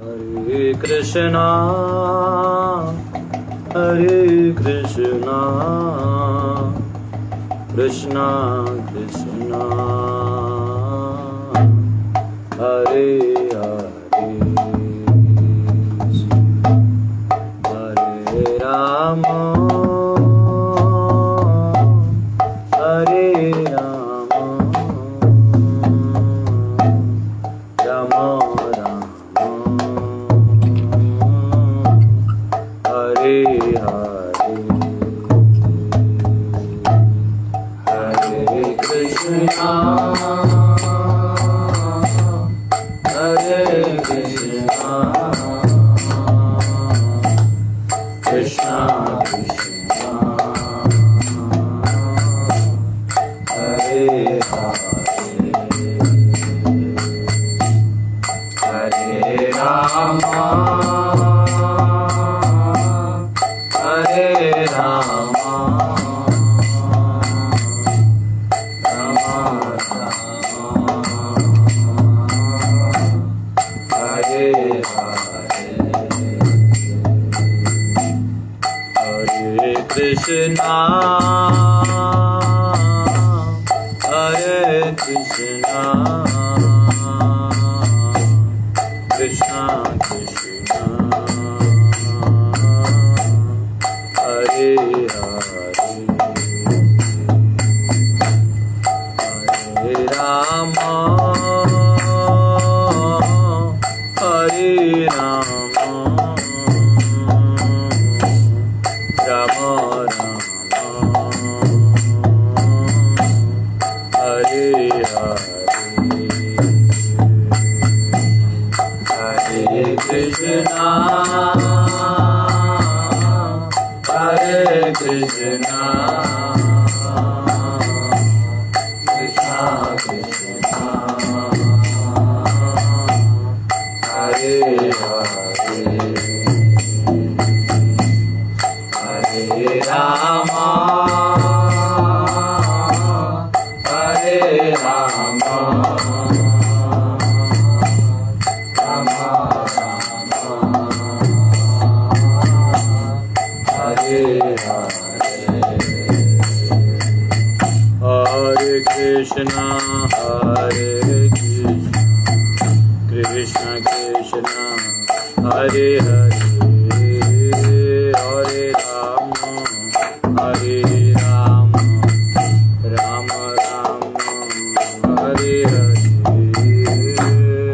Hare Krishna, Hare Krishna, Krishna Krishna, Hare Hare, Hare Rama, Hare Rama, Rama Hare Hare, Hare Krishna, Hare Krishna, Krishna Krishna, Hare Hare, Hare Rama, Hare Rama, Rama Rama, Hare Hare, Hare Krishna, Hare Krishna, Krishna Krishna, Hare Hare, Hare Rama, Hare Rama, Rama Rama, Hare Hare, Hare Krishna, Hare Krishna, Krishna Krishna, Hare Hare, Hare Rama, Hare Rama, Rama Rama, Hare Hare, Hare Krishna, Hare Krishna, Krishna Krishna, Hare Hare, Hare Rama, Hare Rama, Rama Rama, Hare Hare,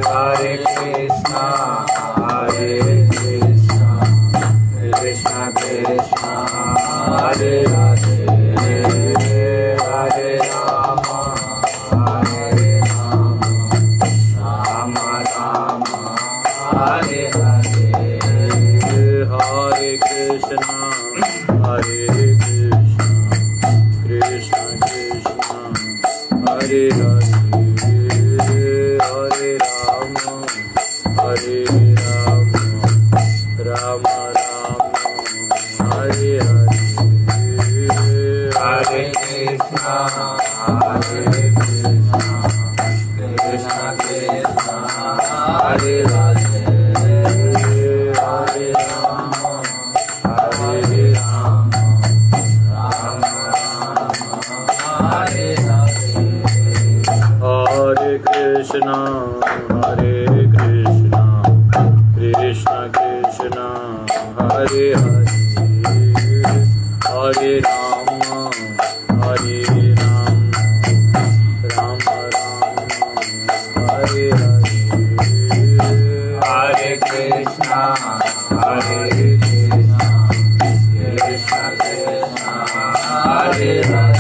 Hare Krishna, Hare Krishna, Krishna Krishna, Hare Hare, Hare Rama, Hare Rama, Rama Rama, Hare Hare, Hare Krishna, Hare Krishna, Krishna Krishna, Hare Hare, Hare Rama, Hare Rama, Rama Rama, Hare Hare, Hare Krishna, Hare Krishna, Krishna Krishna, Hare Hare, Hare Rama, Hare Rama, Rama Rama, Hare Hare, Hare Krishna, Hare Krishna, Krishna Krishna, Hare Hare, Hare Rama, Hare Rama, Rama Rama, Hare Hare, Hare Krishna, Hare Krishna, Krishna Krishna, Hare Hare,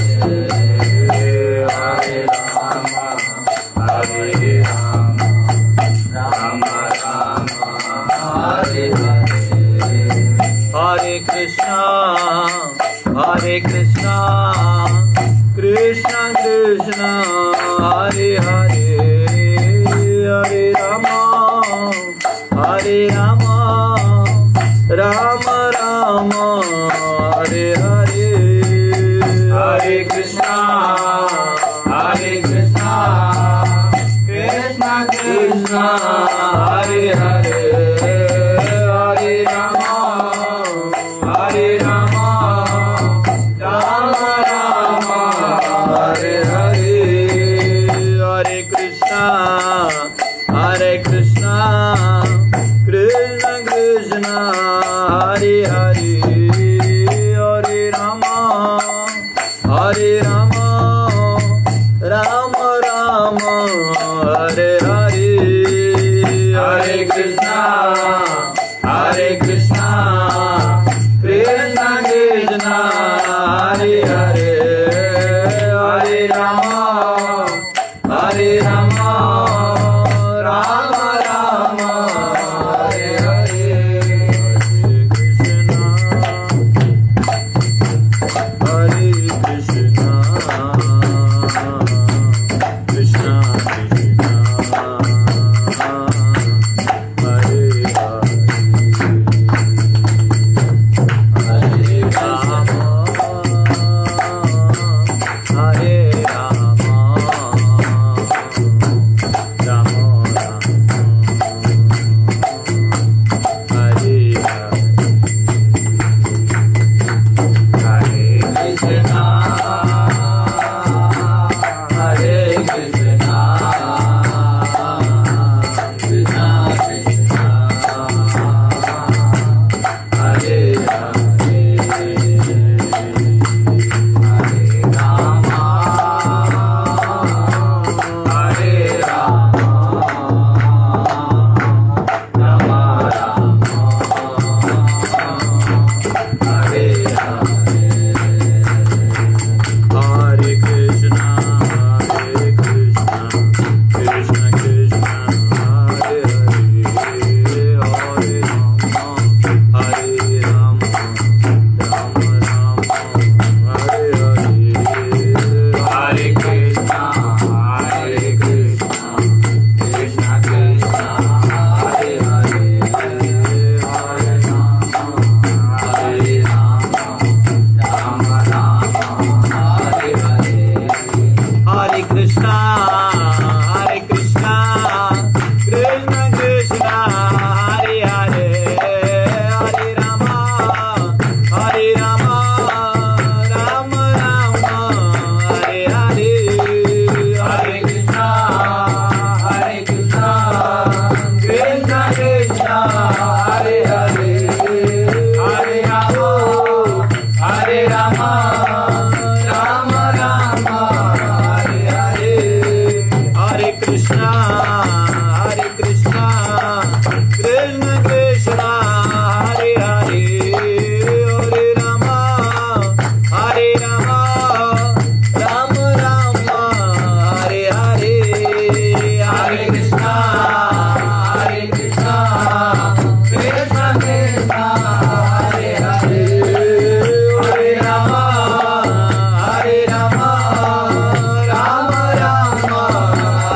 Hare Rama, Hare Rama, Rama Rama, Hare Hare, Krishna, Hare Hare, Hare Rama, Hare Rama, Rama Rama, Hare Hare, Hare Krishna, Hare Krishna, Krishna Krishna, Hare Hare, Hare Rama, Hare Rama, Rama Rama, Hare Hare, Hare Krishna, Hare Krishna, Krishna Krishna, Hare Hare, Hare Rama, Hare Rama, Rama Rama, Hare Hare, Hare Krishna, Krishna Krishna, Hare Hare, Hare Rama, Rama Rama, Hare Hare, Hare Krishna, Krishna Krishna, Hare Hare, Hare Rama, Hare Rama, Rama Rama, Hare Hare, Hare Krishna, Hare Krishna, Krishna Krishna, Hare Hare, Hare Rama, Hare Rama, Rama Rama, Hare Hare, Hare Krishna, Hare Krishna, Krishna Krishna, Hare Hare, Hare Rama, Hare Rama, Rama Rama, Hare Hare, Hare Krishna, Hare Krishna, Krishna Krishna, Hare Hare, Hare Rama, Hare Rama, Rama Rama, Hare Hare, Hare Krishna, Hare Krishna, Krishna Krishna, Hare Hare, Hare Rama, Hare Rama, Rama Rama, Hare Hare, Hare Krishna, Hare Krishna, Krishna Krishna, Hare Hare, Hare Rama, Hare Rama, Rama Rama, Hare Hare, Hare Krishna, Hare Krishna, Krishna Krishna, Hare Hare, Hare Rama, Hare Rama, Rama Rama,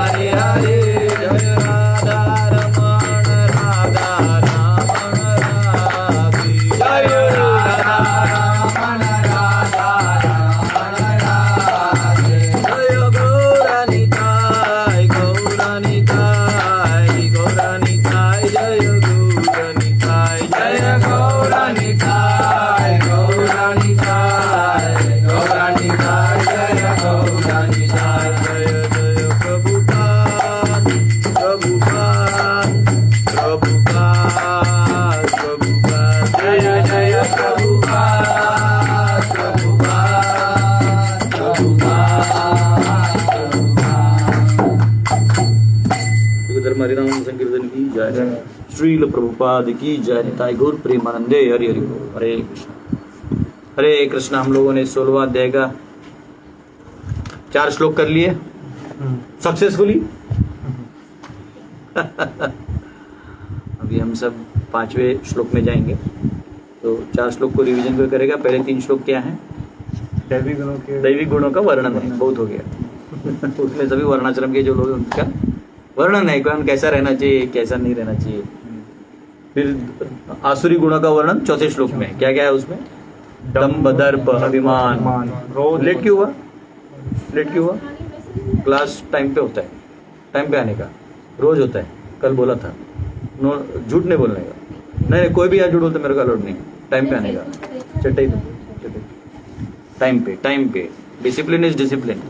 Hare Hare, Jai Radha Raman, Radha Raman, Radhe, Jai Radha Raman, Radha Raman, Radhe, Jai Gauranitai, Gauranitai, Gauranitai, Jai Gauranitai, Jai Gauranitai, Gauranitai, Gauranitai, Jai Gauranitai, Jai Jai Prabhupada, Prabhupada, Prabhupada, Prabhupada, Jai Jai Prabhupada, Prabhupada, Prabhupada, धर्म हरिनाम संकीर्तन की जय, श्रील प्रभुपाद की जय, निताई गौर प्रेमानंदे, हरि हरि बोल, हरे कृष्ण, हरे कृष्ण। हम लोगों ने 16वां अध्याय का 4 श्लोक कर लिए सक्सेसफुली। अभी हम सब 5वें श्लोक में जाएंगे, तो 4 श्लोक को रिवीजन कोई करेगा। पहले 3 श्लोक क्या हैं? दैवी गुणों का वर्णन है, बहुत हो गया। उसमें सभी वर्णाश्रम के जो लोग हैं उनका वर्णन है, कौन कैसा रहना चाहिए, कैसा नहीं रहना चाहिए। फिर आसुरी गुणों का वर्णन 4थे श्लोक में। क्या क्या है उसमें? दंभ, दर्प, अभिमान। लेट क्यों हुआ? लेट क्यों हुआ? क्लास टाइम पे होता है, टाइम पे आने का। रोज होता है, कल बोला था। नो, झूठ नहीं बोलने का। नहीं, कोई भी यहाँ झूठ बोलता मेरे को अलाउड नहीं, टाइम पे आने का। चटाई दो, टाइम पे। Discipline is discipline.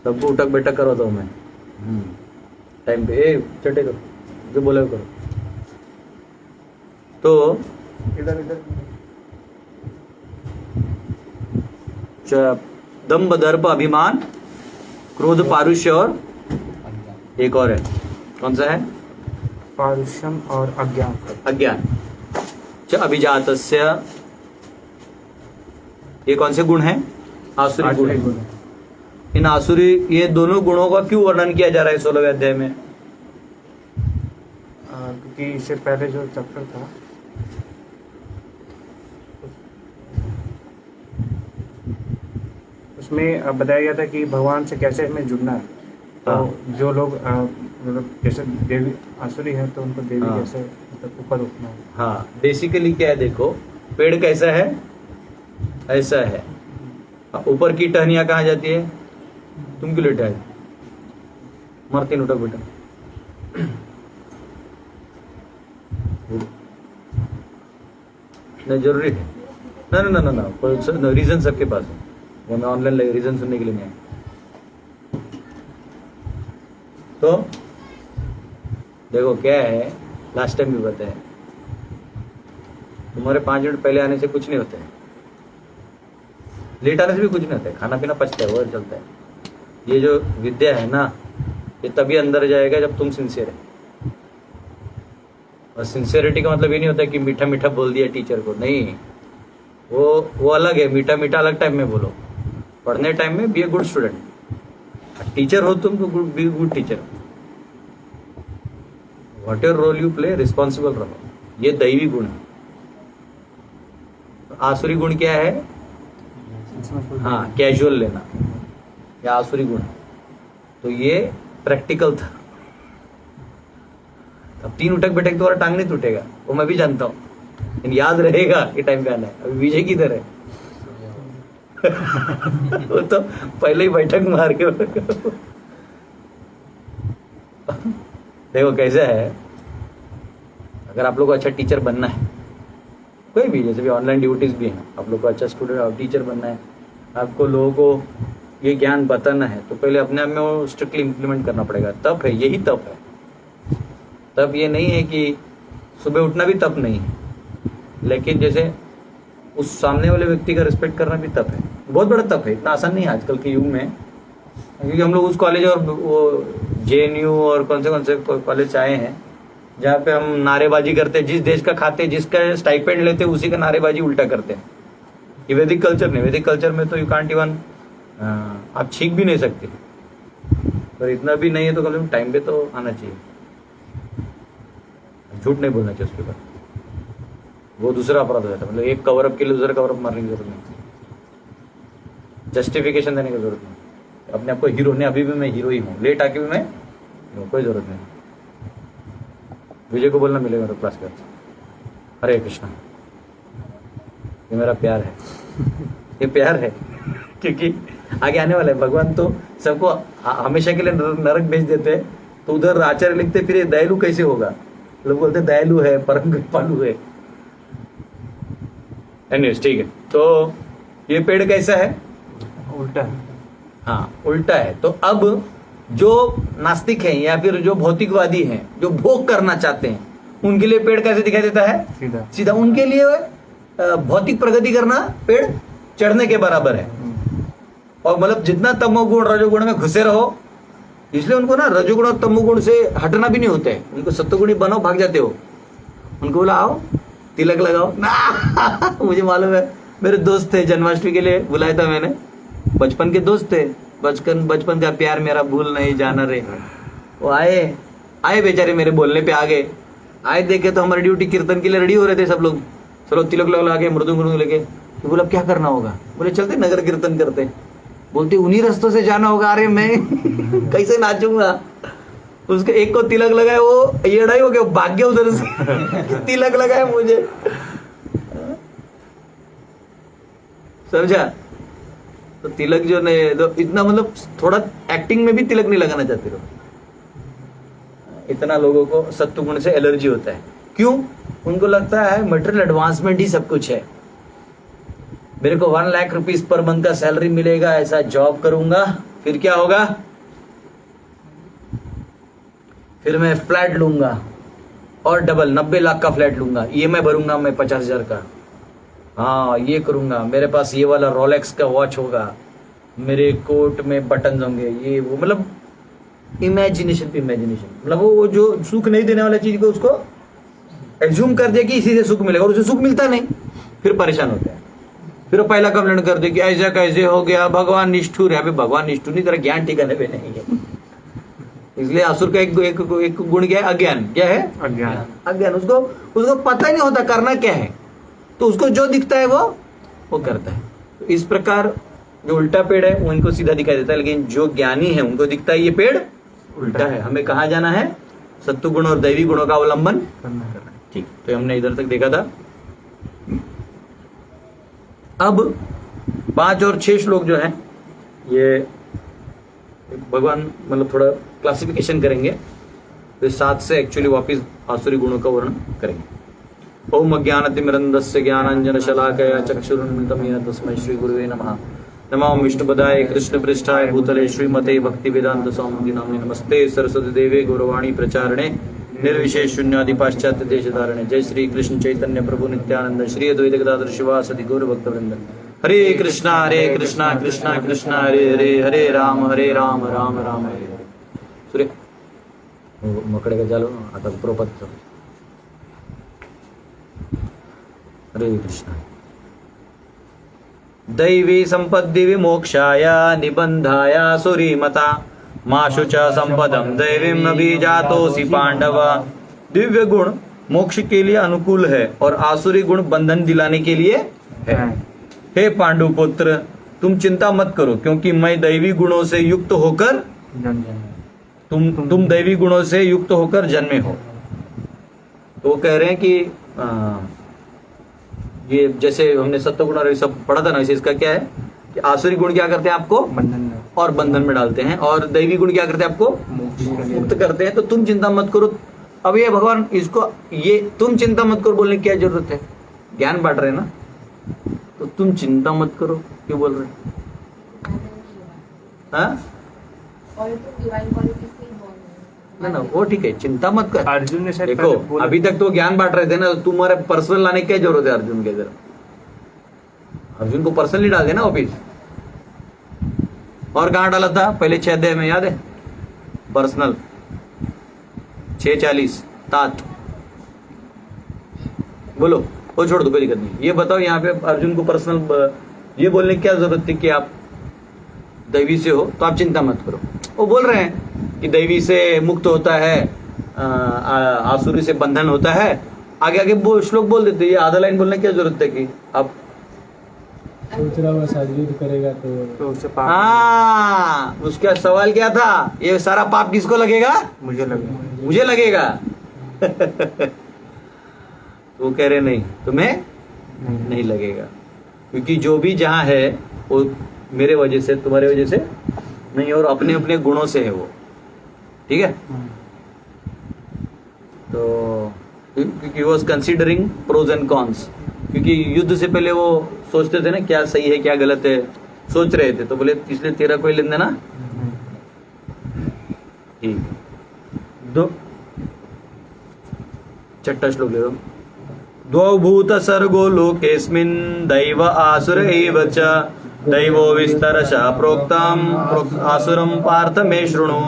सबको उठक बैठक करवाता हूँ मैं टाइम पे। चटे दो, जो बोले करो। तो इधर दम्भ दर्प अभिमान, क्रोध पारुष्य, और एक और है, कौन सा है? पारुष्यम और अज्ञान। अभिजातस्य, ये कौन से गुण हैं? आसुरी गुण। इन आसुरी, ये दोनों गुणों का क्यों वर्णन किया जा रहा है 16वें अध्याय में? क्योंकि इससे पहले जो चैप्टर था उसमें बताया गया था कि भगवान से कैसे हमें जुड़ना है। तो जो लोग मतलब जैसे देवी आसुरी है तो उनको देवी कैसे मतलब ऊपर उठना है। हाँ, बेसिकली क्या है, देखो पेड़ कैसा है, ऐसा है। ऊपर की टहनियाँ कहाँ जाती है? तुम क्यों लेटा है? मरती उठक बेटा। नहीं जरूरी है ना, रीजन सबके पास है। वो मैं ऑनलाइन लगे रीजन सुनने के लिए नहीं आया। तो देखो क्या है, लास्ट टाइम भी बताया, तुम्हारे 5 मिनट पहले आने से कुछ नहीं होता है, लेट आने से भी कुछ नहीं होता है। खाना पीना पचता है, वो चलता है। ये जो विद्या है ना, ये तभी अंदर जाएगा जब तुम सिंसियर है। और सिंसियरिटी का मतलब ये नहीं होता है कि मीठा मीठा बोल दिया टीचर को, नहीं, वो अलग है। मीठा मीठा अलग टाइम में बोलो। पढ़ने टाइम में be a good student. Teacher हो तुम तो be good teacher. Whatever role you play, responsible रहो। ये दैवी गुण है। आसुरी गुण क्या है? हाँ, कैजुअल लेना, या आसुरी गुण। तो ये प्रैक्टिकल था। अब 3 उठक बैठक तुम्हारा टांग नहीं टूटेगा, वो मैं भी जानता हूँ, लेकिन याद रहेगा कि टाइम पे आना है। अभी विजय किधर है? वो तो पहले ही बैठक मार के। देखो कैसा है, अगर आप लोग को अच्छा टीचर बनना है, कोई भी, जैसे भी ऑनलाइन ड्यूटीज भी हैं, आप लोग को अच्छा स्टूडेंट और टीचर बनना है, आपको लोगों को ये ज्ञान बताना है, तो पहले अपने आप में वो स्ट्रिक्टली इम्प्लीमेंट करना पड़ेगा। तप है, यही तप है। तप ये नहीं है कि सुबह उठना भी तप नहीं है, लेकिन जैसे उस सामने वाले व्यक्ति का रिस्पेक्ट करना भी तप है। बहुत बड़ा तप है, इतना आसान नहीं है आजकल के युग में। क्योंकि हम लोग उस कॉलेज और वो JNU और कौन से कॉलेज आए हैं जहाँ पे हम नारेबाजी करते हैं, जिस देश का खाते, जिसका स्टाइपेंड लेते, उसी का नारेबाजी उल्टा करते हैं। ये वैदिक कल्चर नहीं। वैदिक कल्चर में तो यू कांट इवन, आप छींक भी नहीं सकते। पर इतना भी नहीं है तो कम से कम टाइम पे तो आना चाहिए। झूठ नहीं बोलना चाहिए उसके ऊपर, वो दूसरा अपराध हो जाता है। मतलब एक कवरअप के लिए दूसरा कवरअप मारने की जरूरत नहीं, जस्टिफिकेशन देने की जरूरत नहीं। अपने आप को हीरो ने, अभी भी मैं हीरो ही हूँ, लेट आके भी मैं, कोई जरूरत नहीं। विजय को बोलना मिलेगा मेरे क्लास का, हरे कृष्णा, ये मेरा प्यार है। ये प्यार है क्योंकि आगे आने वाला है। भगवान तो सबको हमेशा के लिए नरक भेज देते हैं, तो उधर आचार्य लिखते फिर ये दयालु कैसे होगा? लोग बोलते दयालु है, परम कृपालु है। एनीवेज, ठीक है। तो ये पेड़ कैसा है? उल्टा है। हाँ, उल्टा है। तो अब जो नास्तिक हैं या फिर जो भौतिकवादी हैं, जो भोग करना चाहते हैं, उनके लिए पेड़ कैसे दिखाई देता है? सीधा। उनके लिए भौतिक प्रगति करना पेड़ चढ़ने के बराबर है। और मतलब जितना तमोगुण रजोगुण में घुसे रहो, इसलिए उनको ना रजोगुण और तमोगुण से हटना भी नहीं होता है। उनको सत्वगुणी बनो, भाग जाते हो। उनको बोला आओ तिलक लगाओ ना। मुझे मालूम है, मेरे दोस्त थे, जन्माष्टमी के लिए बुलाया था मैंने, बचपन के दोस्त थे, बचपन का प्यार मेरा भूल नहीं जाना रे। वो आए बेचारे, मेरे बोलने पे आ गए। आए देखे तो हमारी ड्यूटी कीर्तन के लिए रेडी हो रहे थे सब लोग। चलो तिलक लगा के मृदुंग लेके, तो बोला क्या करना होगा? बोले चलते नगर कीर्तन करते। बोलते उन्हीं रास्तों से जाना होगा। अरे मैं कैसे नाचूंगा? उसके एक को तिलक लगाए, वो येड़ा ही हो गया, भाग गया उधर से। तिलक लगाए मुझे, समझा? तो तिलक जो नहीं तो इतना मतलब थोड़ा एक्टिंग में भी तिलक नहीं लगाना चाहते लोग। इतना लोगों को सत्व गुण से एलर्जी होता है। क्यों? उनको लगता है मटेरियल एडवांसमेंट ही सब कुछ है। मेरे को 1 लाख रुपीस पर मंथ का सैलरी मिलेगा, ऐसा जॉब करूंगा, फिर क्या होगा, फिर मैं फ्लैट लूंगा और डबल 90 लाख का फ्लैट लूंगा, EMI भरूंगा मैं 50,000 का, हाँ ये करूंगा, मेरे पास ये वाला रोलेक्स का वॉच होगा, मेरे कोट में बटन होंगे, ये वो, मतलब इमेजिनेशन पे इमेजिनेशन। मतलब वो जो सुख नहीं देने वाला चीज को उसको एज्यूम कर दे कि इसी से सुख मिलेगा, और उसे सुख मिलता नहीं, फिर परेशान होते हैं। फिर वो पहला कंप्लेंट कर दे कि ऐसा कैसे हो गया, भगवान निष्ठुर है। अभी भगवान निष्ठुर नहीं, तेरा ज्ञान ठिकाने पे नहीं है। इसलिए असुर का एक गुण क्या है? अज्ञान। क्या है? अज्ञान। अज्ञान। उसको पता ही नहीं होता करना क्या है, तो उसको जो दिखता है वो करता है। तो इस प्रकार जो उल्टा पेड़ है वो इनको सीधा दिखाई देता है, लेकिन जो ज्ञानी है उनको दिखता है ये पेड़ उल्टा है। हमें कहाँ जाना है? सत्व गुण और दैवी गुणों का अवलंबन करना है। ठीक, तो हमने इधर तक देखा था। अब 5 और 6 श्लोक जो है ये भगवान मतलब थोड़ा क्लासिफिकेशन करेंगे, तो 7 से एक्चुअली वापिस आसुरी गुणों का वर्णन करेंगे। ओम अज्ञानतिमिरन्दस्य ज्ञानाञ्जनशलाकया चक्षुरुन्मिलितं येन तस्मै श्री गुरुवे नमः। नमो विष्णुपदाय कृष्णपृष्ठाय भूतले श्रीमते भक्तिवेदांत स्वामी नाम्ने। नमस्ते सरस्वती देवे गौरवाणी प्रचारणे निर्विशेष शून्यादि पाश्चात्य देशधारणे। जय श्री कृष्ण चैतन्य प्रभु नित्यानंद श्री अद्वैत गदाधर शिवासदि गौर भक्तवृंद। हरे कृष्णा कृष्णा कृष्णा हरे हरे, हरे राम राम राम हरे हरे। सूर्य मकड़े का चालो आता प्रोपत। हरे कृष्णा। दैवी संपत्ति विमोक्षाय निबंधाय सुरीमता माशु च संपदम दैवीम अभिजातोसि पांडव। दिव्य गुण मोक्ष के लिए अनुकूल है और आसुरी गुण बंधन दिलाने के लिए है। हे पांडुपुत्र, तुम चिंता मत करो, क्योंकि मैं दैवी गुणों से युक्त होकर तुम दैवी गुणों से युक्त होकर जन्मे हो। तो वो कह रहे हैं कि ये जैसे हमने सत्व गुण और ये सब पढ़ा था ना, इसे इसका क्या है कि आसुरी गुण क्या करते हैं आपको बंधन में डालते हैं, और दैवी गुण क्या करते हैं आपको मुक्त करते हैं। तो तुम चिंता मत करो। अब ये भगवान इसको ये तुम चिंता मत करो बोलने की क्या जरूरत है? ज्ञान बांट रहे हैं ना, तो तुम चिंता मत करो क्यों बोल रहे हैं? ना वो ठीक है, चिंता मत कर। अर्जुन ने शायद देखो अभी तक तो ज्ञान बांट रहे थे ना, तो तुम्हारे पर्सनल लाने की क्या जरूरत है अर्जुन के? जरा अर्जुन को पर्सनली डाल देना ऑफिस। और कहाँ डाला था पहले 6 अध्याय में, याद है? पर्सनल 6:40 तात। बोलो, वो छोड़ दो, कोई दिक्कत नहीं। ये बताओ यहाँ पे अर्जुन को पर्सनल ये बोलने की क्या जरूरत थी कि आप दैवी से हो तो आप चिंता मत करो। वो बोल रहे हैं कि दैवी से मुक्त होता है, आसुरी से बंधन होता है। आगे आगे वो श्लोक बोल देते, ये आधा लाइन बोलने की क्या जरूरत है कि आप सोच रहा हूँ शायद युद्ध करेगा तो उससे पाप। हाँ, उसका सवाल क्या था? ये सारा पाप किसको लगेगा? मुझे लगेगा। तो वो कह रहे नहीं, तुम्हें नहीं लगेगा, क्योंकि जो भी जहां है वो मेरे वजह से, तुम्हारे वजह से नहीं, और अपने अपने गुणों से है वो। ठीक है? तो क्योंकि was considering pros and cons, क्योंकि युद्ध से पहले वो सोचते थे ना क्या सही है क्या गलत है, सोच रहे थे। तो बोले इसलिए तेरा कोई लेन देना ठीक। 6ठा श्लोक ले लो। द्वौ भूत सर्गो लोकेस्मिन् दैव आसुर एव च दैवो विस्तरशः प्रोक्तम आसुरम पार्थ में शृणु।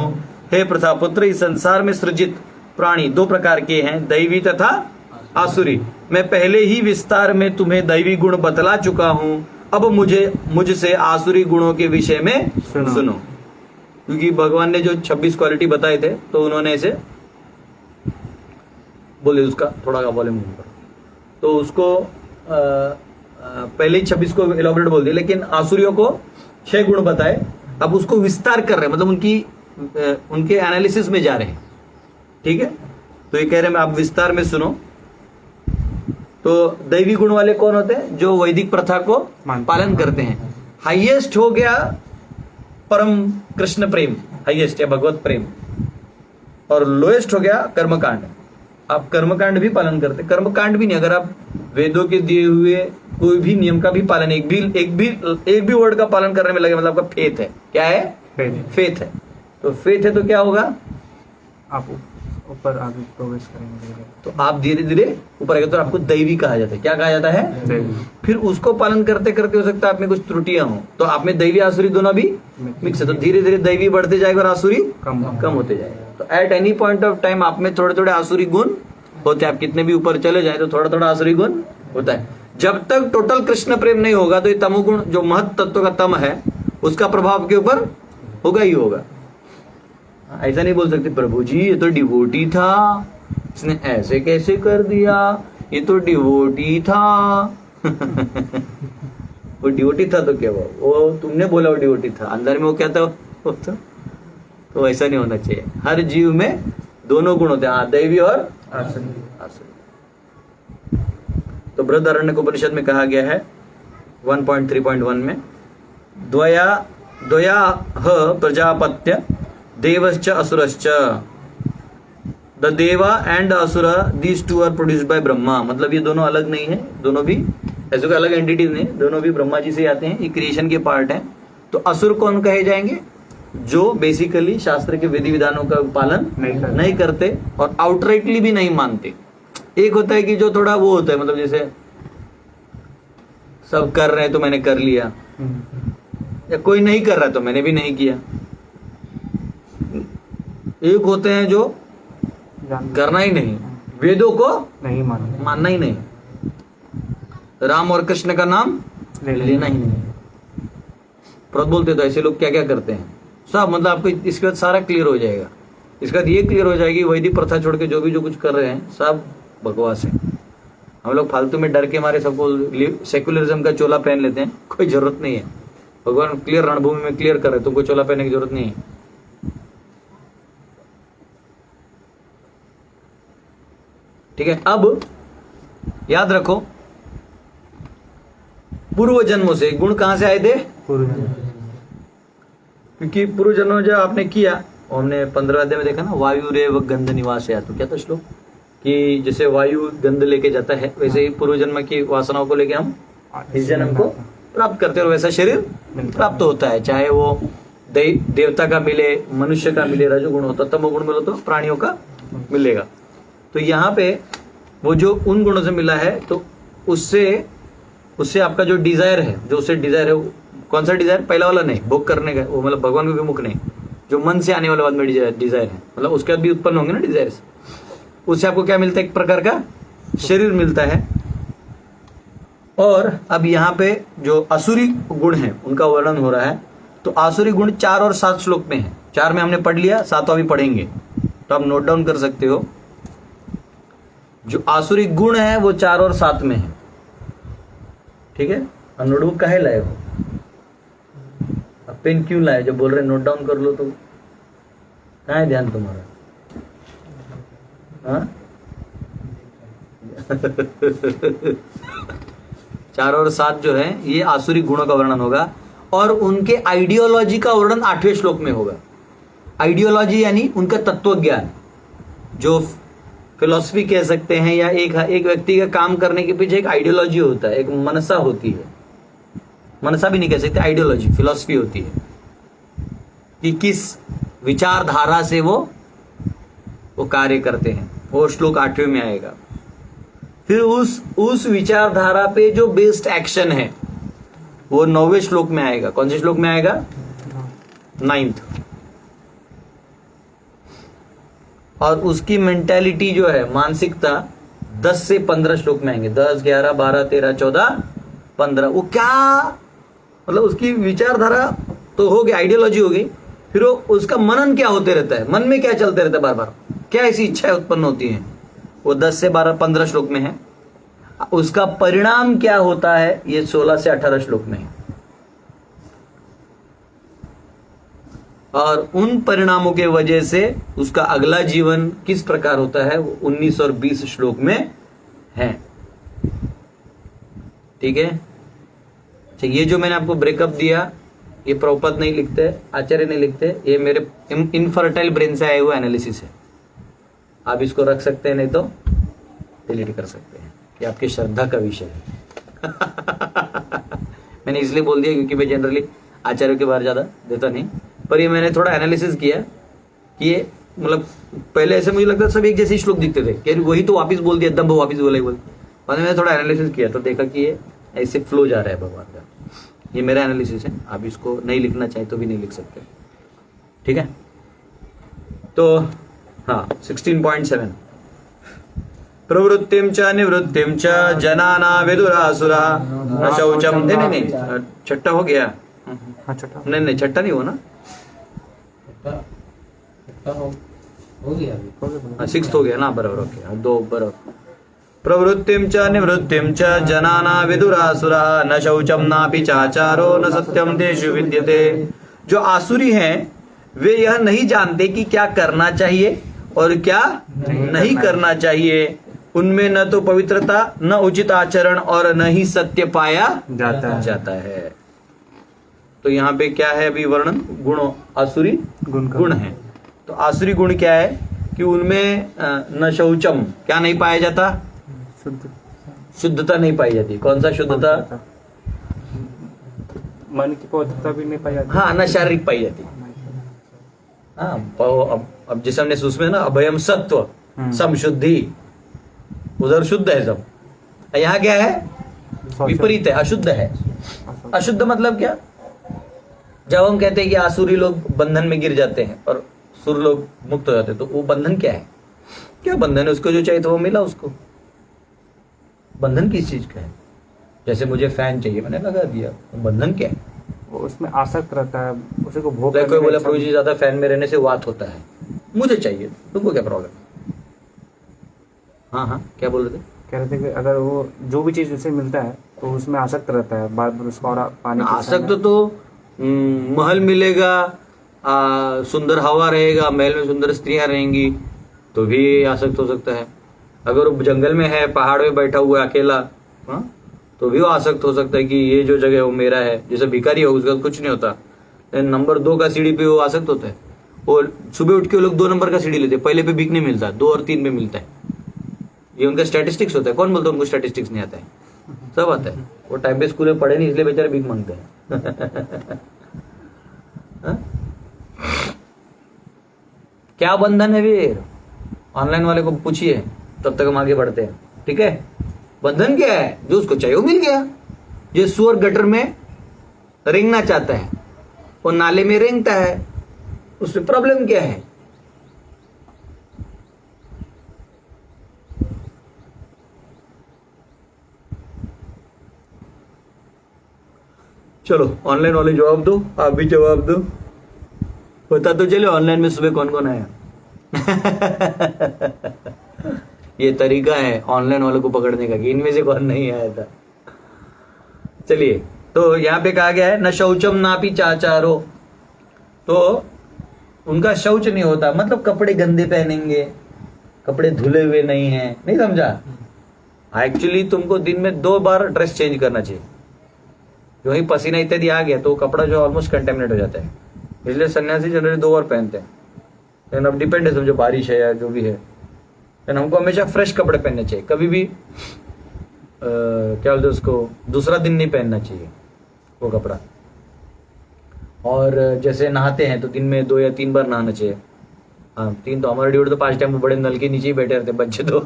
हे प्रथापुत्र, इस संसार में सृजित प्राणी 2 प्रकार के हैं, दैवी तथा आसुरी। मैं पहले ही विस्तार में तुम्हें दैवी गुण बतला चुका हूं, अब मुझसे आसुरी गुणों के विषय में सुनो। क्योंकि भगवान ने जो 26 क्वालिटी बताए थे तो उन्होंने ऐसे बोले, उसका थोड़ा का वॉल्यूम करो, तो उसको पहले ही 26 को एलॉबरेट बोल दिया, लेकिन आसुरियों को 6 गुण बताए। अब उसको विस्तार कर रहे हैं, मतलब उनके एनालिसिस में जा रहे हैं। ठीक है? तो ये कह रहे हैं आप विस्तार में सुनो। तो दैवी गुण वाले कौन होते हैं? जो वैदिक प्रथा को पालन करते हैं, हाईएस्ट हो गया परम कृष्ण प्रेम, हाईएस्ट या भगवत प्रेम, और लोएस्ट हो गया कर्मकांड। आप कर्मकांड भी पालन करते, कर्मकांड भी नहीं, अगर आप वेदों के दिए हुए कोई भी नियम का भी पालन, एक भी वर्ड का पालन करने में लगे, मतलब आपका फेथ है। क्या है? फेथ है। तो फेथ है तो क्या होगा? आप ऊपर आगे प्रोग्रेस करेंगे, तो आप धीरे धीरे ऊपर आएंगे, तो आपको दैवी कहा जाता है। क्या कहा जाता है? दैवी। फिर उसको पालन करते करते हो सकता है आप में कुछ त्रुटियां हो, तो आप में दैवी आसुरी दोनों भी मिक्स है, तो धीरे धीरे दैवी बढ़ते जाएगा और आसुरी कम होते जाएगा। तो at any point of time आप में थोड़े थोड़े आसुरी गुण होते हैं। आप कितने भी ऊपर चले जाए तो थोड़ा थोड़ा आसुरी गुण होता है। जब तक टोटल कृष्ण प्रेम नहीं होगा तो ये तमोगुण जो महत तत्व का तम है उसका प्रभाव के ऊपर होगा ही होगा। ऐसा नहीं बोल सकते प्रभु जी ये तो डिवोटी था, इसने ऐसे कैसे कर दिया, ये तो डिवोटी था। वो डिवोटी था तो क्या हुआ? वो तुमने बोला वो डिवोटी था, अंदर में वो क्या था? तो ऐसा नहीं होना चाहिए। हर जीव में दोनों गुण होते हैं, दैवी और आसुरी। तो बृहदारण्यक उपनिषद में कहा गया है 1.3.1 में, द्वया प्रजापत्य देवश्च असुरश्च, the Deva and Asura these two are produced by Brahma. मतलब ये दोनों अलग नहीं है, दोनों भी ऐसे कोई अलग एंटिटीज नहीं, दोनों भी ब्रह्मा जी से आते हैं, ये क्रिएशन के पार्ट है। तो असुर कौन कहे जाएंगे? जो बेसिकली शास्त्र के विधि विधानों का पालन नहीं करते और आउटराइटली भी नहीं मानते। एक होता है कि जो थोड़ा वो होता है, मतलब जैसे सब कर रहे हैं तो मैंने कर लिया, या कोई नहीं कर रहा तो मैंने भी नहीं किया। एक होते हैं जो करना ही नहीं, वेदों को नहीं मानना ही नहीं, राम और कृष्ण का नाम लेना ही नहीं। प्रभु बोलते तो ऐसे लोग क्या क्या करते हैं सब, मतलब आपको इसके बाद सारा क्लियर हो जाएगा। इसके बाद ये क्लियर हो जाएगी वैदिक प्रथा छोड़ के जो कुछ कर रहे हैं सब बकवास है। हम लोग फालतू में डर के मारे सबको सेकुलरिज्म का चोला पहन लेते हैं, कोई जरूरत नहीं है। भगवान क्लियर रणभूमि में क्लियर कर रहे, तुमको चोला पहनने की जरूरत नहीं है। ठीक है, अब याद रखो पूर्व जन्मों से गुण कहां से आए थे? क्योंकि पूर्व जन्म जब आपने किया, हमने 15वें अध्याय में देखा ना, वायु रेव गंध निवास है। तो क्या था श्लोक कि जैसे वायु गंध लेके जाता है, वैसे ही पूर्व जन्म की वासनाओं को लेके हम इस जन्म को प्राप्त करते हैं और वैसा शरीर प्राप्त होता है। चाहे वो देवता का मिले, मनुष्य का मिले, रजोगुण होता, तमोगुण मिले तो प्राणियों का मिलेगा। तो यहाँ पे वो जो उन गुणों से मिला है, तो उससे आपका जो डिजायर है, जो उससे डिजायर है, कौन सा डिजायर? पहला वाला नहीं, भोग करने का, वो मतलब भगवान के विमुख नहीं, जो मन से आने वाले बाद में डिजायर है, मतलब उसके बाद भी उत्पन्न होंगे ना डिजायर, उससे आपको क्या मिलता है? एक प्रकार का शरीर मिलता है। और अब यहाँ पे जो असुरी गुण है उनका वर्णन हो रहा है। तो आसुरी गुण 4 और 7 श्लोक में है। 4 में हमने पढ़ लिया, 7वां भी पढ़ेंगे, तो आप नोट डाउन कर सकते हो। जो आसुरी गुण है वो 4 और 7 में है। ठीक है, और नोटबुक काहे लाए हो? अब पेन क्यों लाए? जब बोल रहे नोट डाउन कर लो तो कहाँ है ध्यान तुम्हारा? हाँ? 4 और 7 जो है ये आसुरी गुणों का वर्णन होगा, और उनके आइडियोलॉजी का वर्णन 8वें श्लोक में होगा। आइडियोलॉजी यानी उनका तत्व ज्ञान, जो फिलॉसफी कह सकते हैं, या एक व्यक्ति का काम करने के पीछे एक आइडियोलॉजी होता है, एक मनसा होती है। मनसा भी नहीं कह सकते, आइडियोलॉजी फिलॉसफी होती है कि किस विचारधारा से वो कार्य करते हैं। वो श्लोक 8वें में आएगा। फिर उस विचारधारा पे जो बेस्ड एक्शन है वो 9वें श्लोक में आएगा। कौन से श्लोक में आएगा? 9th। और उसकी मेंटालिटी जो है, मानसिकता, 10 से 15 श्लोक में आएंगे। 10, 11, 12, 13, 14, 15। वो क्या मतलब उसकी विचारधारा तो हो गई, आइडियोलॉजी हो गई। फिर वो उसका मनन क्या होते रहता है, मन में क्या चलते रहता है, बार बार क्या ऐसी इच्छाएं उत्पन्न होती हैं, वो 10 से 12, 15 श्लोक में है। उसका परिणाम क्या होता है, ये 16 से 18 श्लोक में है। और उन परिणामों के वजह से उसका अगला जीवन किस प्रकार होता है, वो 19 और 20 श्लोक में है। ठीक है, अच्छा, ये जो मैंने आपको ब्रेकअप दिया, ये प्रभुपाद नहीं लिखते, आचार्य नहीं लिखते, ये मेरे इनफर्टाइल ब्रेन से आए हुए एनालिसिस है। आप इसको रख सकते हैं, नहीं तो डिलीट कर सकते हैं, ये आपकी श्रद्धा का विषय है। मैंने इसलिए बोल दिया क्योंकि मैं जनरली आचार्यों के बारे ज्यादा देता नहीं, पर ये मैंने थोड़ा एनालिसिस किया कि ये मतलब पहले ऐसे मुझे लगता था सब एक जैसे श्लोक दिखते थे कि वही तो वापिस बोल दिया, एकदम वापिस बोला ही बोल। बाद में मैंने थोड़ा एनालिसिस किया तो देखा कि ये ऐसे फ्लो जा रहा है भगवान का। ये मेरा एनालिसिस है, आप इसको नहीं लिखना चाहे तो भी नहीं लिख सकते, ठीक है। तो हाँ 16.7 प्रवृत्तिम च निवृत्तिम च जनाना विदुरासुरा न शौचम। नहीं छठा हो गया। हाँ छोटा नहीं छठा नहीं हो ना, हो गया अभी। हाँ 6 हो गया ना, बराबर। ओके, अब 2 बराबर। प्रवृत्तिम च निवृत्तिम च जनाना विदुरासुरा न शौचम नापि चाचारो न सत्यम तेषु विद्यते। जो आसुरी हैं वे यह नहीं जानते कि क्या करना चाहिए और क्या नहीं करना चाहिए। उनमें न तो पवित्रता, न उचित आचरण और न ही सत्य पाया जाता है। तो यहाँ पे क्या है अभी वर्णन? गुणों, आसुरी गुण है। तो आसुरी गुण क्या है कि उनमें न शौचम, क्या नहीं पाया जाता? शुद्धता नहीं पाई जाती। कौन सा शुद्धता? मन की पवित्रता भी नहीं पाई जाती। हाँ, न शारीरिक पाई जाती। हाँ, अब जैसे हमने उसमें ना अभयम सत्व समशुद्धि, उधर शुद्ध है सब, यहाँ क्या है? विपरीत है, अशुद्ध है। अशुद्ध मतलब क्या? जब हम कहते हैं कि आसुरी लोग बंधन में गिर जाते हैं और सुर लोग मुक्त हो जाते हैं, तो वो बंधन क्या है? क्या बंधन है? उसको जो चाहिए था वो मिला उसको। बंधन किस चीज का है? जैसे मुझे फैन चाहिए, मैंने लगा दिया, बंधन क्या है? वो उसमें आसक्त रहता है, उसे को भोग। कोई बोला प्रभु जी ज्यादा फैन में रहने से वात होता है, मुझे चाहिए, तुमको क्या प्रॉब्लम? हाँ क्या बोल रहे थे? कह रहे थे कि अगर वो जो भी चीज उसे मिलता है तो उसमें आसक्त रहता है, बार बार उसको और पानी। आसक्त तो महल मिलेगा, सुंदर हवा रहेगा, महल में सुंदर स्त्रियां रहेंगी तो भी आसक्त हो सकता है। अगर वो जंगल में है, पहाड़ में बैठा हुआ है अकेला, तो भी वो आसक्त हो सकता है कि ये जो जगह है वो मेरा है। जैसे भिखारी हो, उसका कुछ नहीं होता, लेकिन नंबर 2 का सीढ़ी पे वो आसक्त होता है। और सुबह उठ के वो लोग 2 नंबर का सीढ़ी लेते हैं, पहले पे भीख नहीं मिलता, 2 और 3 पे मिलता है। ये उनका स्टैटिस्टिक्स होता है। कौन बोलता है उनको स्टैटिस्टिक्स नहीं आता है? सब आता है। वो टाइम पे स्कूल में पढ़े नहीं, इसलिए बेचारे भीख मांगते हैं। क्या बंधन है वीर? ऑनलाइन वाले को पूछिए, तब तक हम आगे बढ़ते हैं, ठीक है। बंधन क्या है? जो उसको चाहिए वो मिल गया। जो सुअर गटर में रेंगना चाहता है, वो नाले में रेंगता है, उसमें प्रॉब्लम क्या है? चलो ऑनलाइन वाले जवाब दो, आप भी जवाब दो, पता तो चले ऑनलाइन में सुबह कौन कौन आया। ये तरीका है ऑनलाइन वालों को पकड़ने का कि इनमें से कौन नहीं आया था। चलिए, तो यहाँ पे कहा गया है न शौचम नापि चाचारो। तो उनका शौच नहीं होता, मतलब कपड़े गंदे पहनेंगे, कपड़े धुले हुए नहीं हैं, नहीं समझा? एक्चुअली तुमको दिन में 2 बार ड्रेस चेंज करना चाहिए। जो ही पसीना इत्यादि आ गया तो कपड़ा जो ऑलमोस्ट कंटेमिनेट हो जाता है, इसलिए सन्यासी जनरली 2 बार पहनते हैं। लेकिन अब डिपेंड है, समझो बारिश है या जो भी है, लेकिन हमको हमेशा फ्रेश कपड़े पहनने चाहिए। कभी भी क्या बोलते उसको, दूसरा दिन नहीं पहनना चाहिए वो कपड़ा। और जैसे नहाते हैं तो दिन में 2 या 3 बार नहाना चाहिए। हाँ 3 तो हमारे ड्यूटी तो 5 टाइम बड़े नल के नीचे ही बैठे रहते बच्चे तो।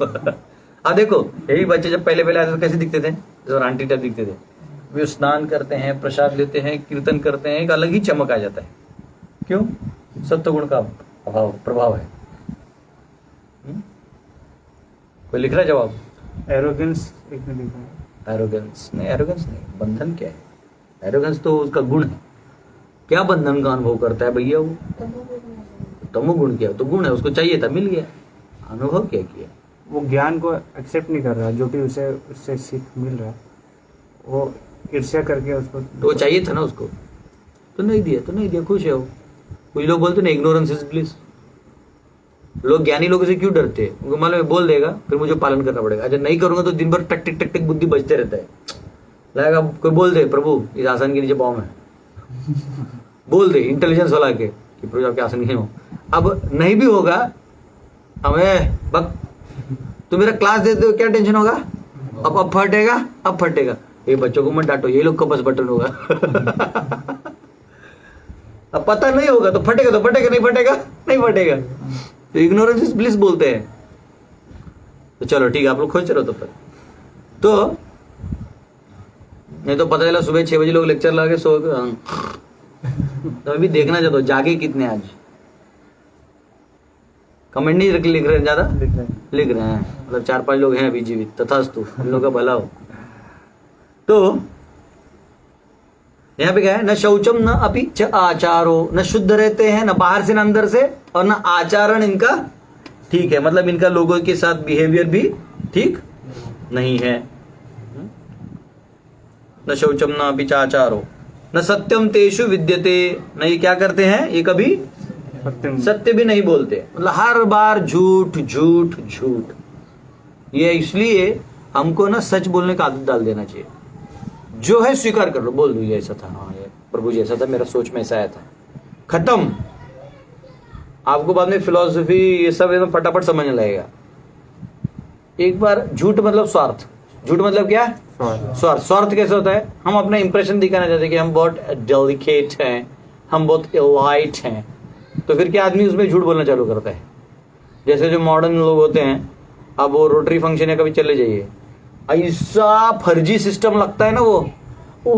देखो यही बच्चे जब पहले आते तो कैसे दिखते थे? जब आंटी टाइप दिखते थे। वे स्नान करते हैं, प्रसाद लेते हैं, कीर्तन करते हैं, एक अलग ही चमक आ जाता है। क्यों? सत्वगुण का प्रभाव है। कोई लिख रहा है जवाब? एरोगेंस एक ने लिखा है। एरोगेंस नहीं, बंधन क्या है? एरोगेंस तो उसका गुण है। क्या बंधन का अनुभव करता है भैया? वो तमोगुण। क्या तो गुण है, उसको चाहिए था, मिल गया। अनुभव क्या किया? वो ज्ञान को एक्सेप्ट नहीं कर रहा, जो भी उसे उससे सीख मिल रहा है वो ईर्ष्या करके उसको। तो वो चाहिए था ना उसको, तो नहीं दिया, खुश है वो। कुछ लोग बोलते ना इग्नोरेंस इज ब्लिस। लोग ज्ञानी लोगों से क्यों डरते हैं? उनको मालूम है बोल देगा फिर मुझे पालन करना पड़ेगा। अच्छा नहीं करूंगा तो दिन भर टक टिक बुद्धि बजते रहता है। लगेगा कोई बोल दे प्रभु इस आसन के नीचे बॉम्ब है, बोल दे इंटेलिजेंस वाला के कि प्रभु आपके आसन के नीचे हो। अब नहीं भी होगा, हमें बक तो मेरा क्लास देते हो क्या टेंशन होगा, अब फटेगा, अब फटेगा। ये बच्चों को मत डांटो, ये लोग का बस बटन होगा। अब पता नहीं होगा तो फटेगा, तो फटेगा, नहीं फटेगा नहीं फटेगा। तो इग्नोरेंस इज ब्लिस बोलते हैं। तो चलो ठीक है, आप लोग खोज रहे हो तब तक। तो नहीं तो पता चला सुबह 6 बजे लोग लेक्चर लगा के सो गए। तो अभी देखना चाहता हूँ जागे कितने आज। कमेंट नहीं लिख रहे हैं, ज्यादा लिख रहे हैं, मतलब 4-5 लोग हैं अभी जीवित, तथास्तु, हम लोग का भला हो। तो यहाँ पे क्या है, न शौचम न अपि च आचारो, न शुद्ध रहते हैं, न बाहर से न अंदर से, और न आचरण इनका ठीक है, मतलब इनका लोगों के साथ बिहेवियर भी ठीक नहीं है। न शौचम न अपि च आचारो, न सत्यम तेषु विद्यते, न ये क्या करते हैं, ये कभी सत्य भी नहीं बोलते, मतलब हर बार झूठ झूठ झूठ। ये इसलिए हमको ना सच बोलने का आदत डाल देना चाहिए। जो है स्वीकार कर लो, बोल दो ये ऐसा था, हाँ ये प्रभु जी ऐसा था, मेरा सोच में ऐसा आया था, खत्म। आपको बाद में फिलॉसफी ये सब एकदम फटाफट समझने लगेगा। एक बार झूठ मतलब स्वार्थ, झूठ मतलब क्या, स्वार्थ। स्वार्थ कैसे होता है, हम अपना इंप्रेशन दिखाना चाहते हैं कि हम बहुत डेलिकेट हैं, हम बहुत इलाइट हैं, तो फिर क्या आदमी उसमें झूठ बोलना चालू करता है। जैसे जो मॉडर्न लोग होते हैं, अब वो रोटरी फंक्शन है, कभी चले जाइए, ऐसा फर्जी सिस्टम लगता है ना वो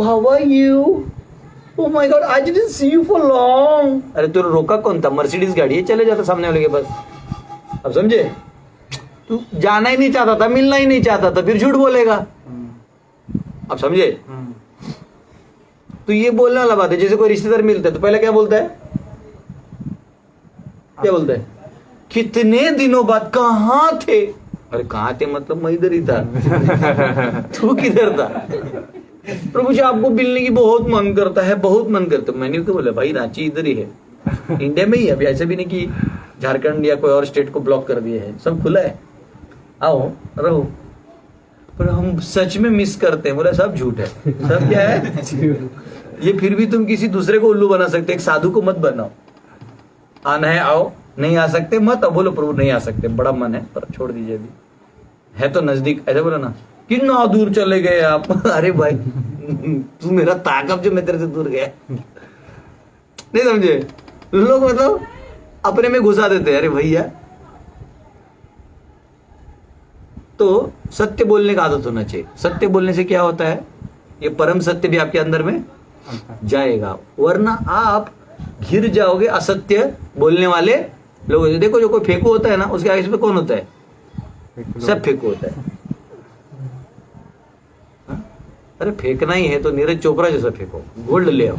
how are you, oh my God I didn't see you for long. अरे तू रोका कौन था, मर्सिडीज गाड़ी है, चले जाता सामने वाले के पास। अब समझे, तू जाना ही नहीं चाहता था, मिलना ही नहीं चाहता था, फिर झूठ बोलेगा। अब समझे, तो ये बोलने वाला बात है। जैसे कोई रिश्तेदार मिलता है तो पहले क्या बोलता है, क्या बोलता है, कितने दिनों बाद कहाँ थे। अरे कहाँ थे मतलब मैं इधर ही था। तू किधर था। प्रभु जी आपको मिलने की बहुत मन करता है, बहुत मन करता है। मैंने तो बोला भाई रांची इधर ही है, इंडिया में ही है अभी, ऐसे भी नहीं कि झारखंड या कोई और स्टेट को ब्लॉक कर दिया है, सब खुला है, आओ रहो। पर हम सच में मिस करते हैं। बोला सब झूठ है, सब क्या है ये। फिर भी तुम किसी दूसरे को उल्लू बना सकते, एक साधु को मत बनाओ। आना है आओ, नहीं आ सकते मत। अब बोलो प्रभु नहीं आ सकते, बड़ा मन है पर छोड़ दीजिए, अभी है तो नजदीक, ऐसे बोलो ना, कितना दूर चले गए आप। अरे भाई तू मेरा ताकब जो मैं तेरे से दूर गया। नहीं समझे, लोग मतलब अपने में घुसा देते हैं। अरे भैया, तो सत्य बोलने का आदत होना चाहिए। सत्य बोलने से क्या होता है, ये परम सत्य भी आपके अंदर में जाएगा, वरना आप घिर जाओगे असत्य बोलने वाले लोग। देखो जो कोई फेंकू होता है ना, उसके आगे पे कौन होता है, सब फेंकू होता है। अरे फेंकना ही है तो नीरज चोपड़ा जैसा फेंको, गोल्ड ले आओ।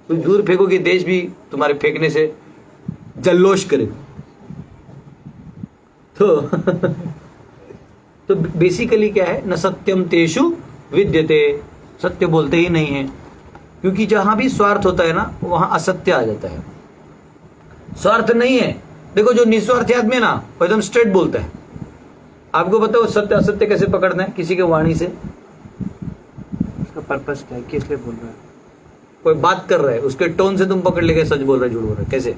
कुछ दूर फेंको कि देश भी तुम्हारे फेंकने से जल्लोष करे। तो बेसिकली क्या है, न सत्यम तेषु विद्यते, सत्य बोलते ही नहीं है, क्योंकि जहां भी स्वार्थ होता है ना वहां असत्य आ जाता है। स्वार्थ नहीं है। देखो जो निस्वार्थी आदमी है ना वो एकदम स्ट्रेट बोलता है। आपको पता है सत्य असत्य कैसे पकड़ना है, किसी के वाणी से। उसका पर्पस क्या है, किस लिए बोल रहा है। कोई बात कर रहा है, उसके टोन से तुम पकड़ लेके सच बोल रहा है झूठ बोल रहा है, कैसे।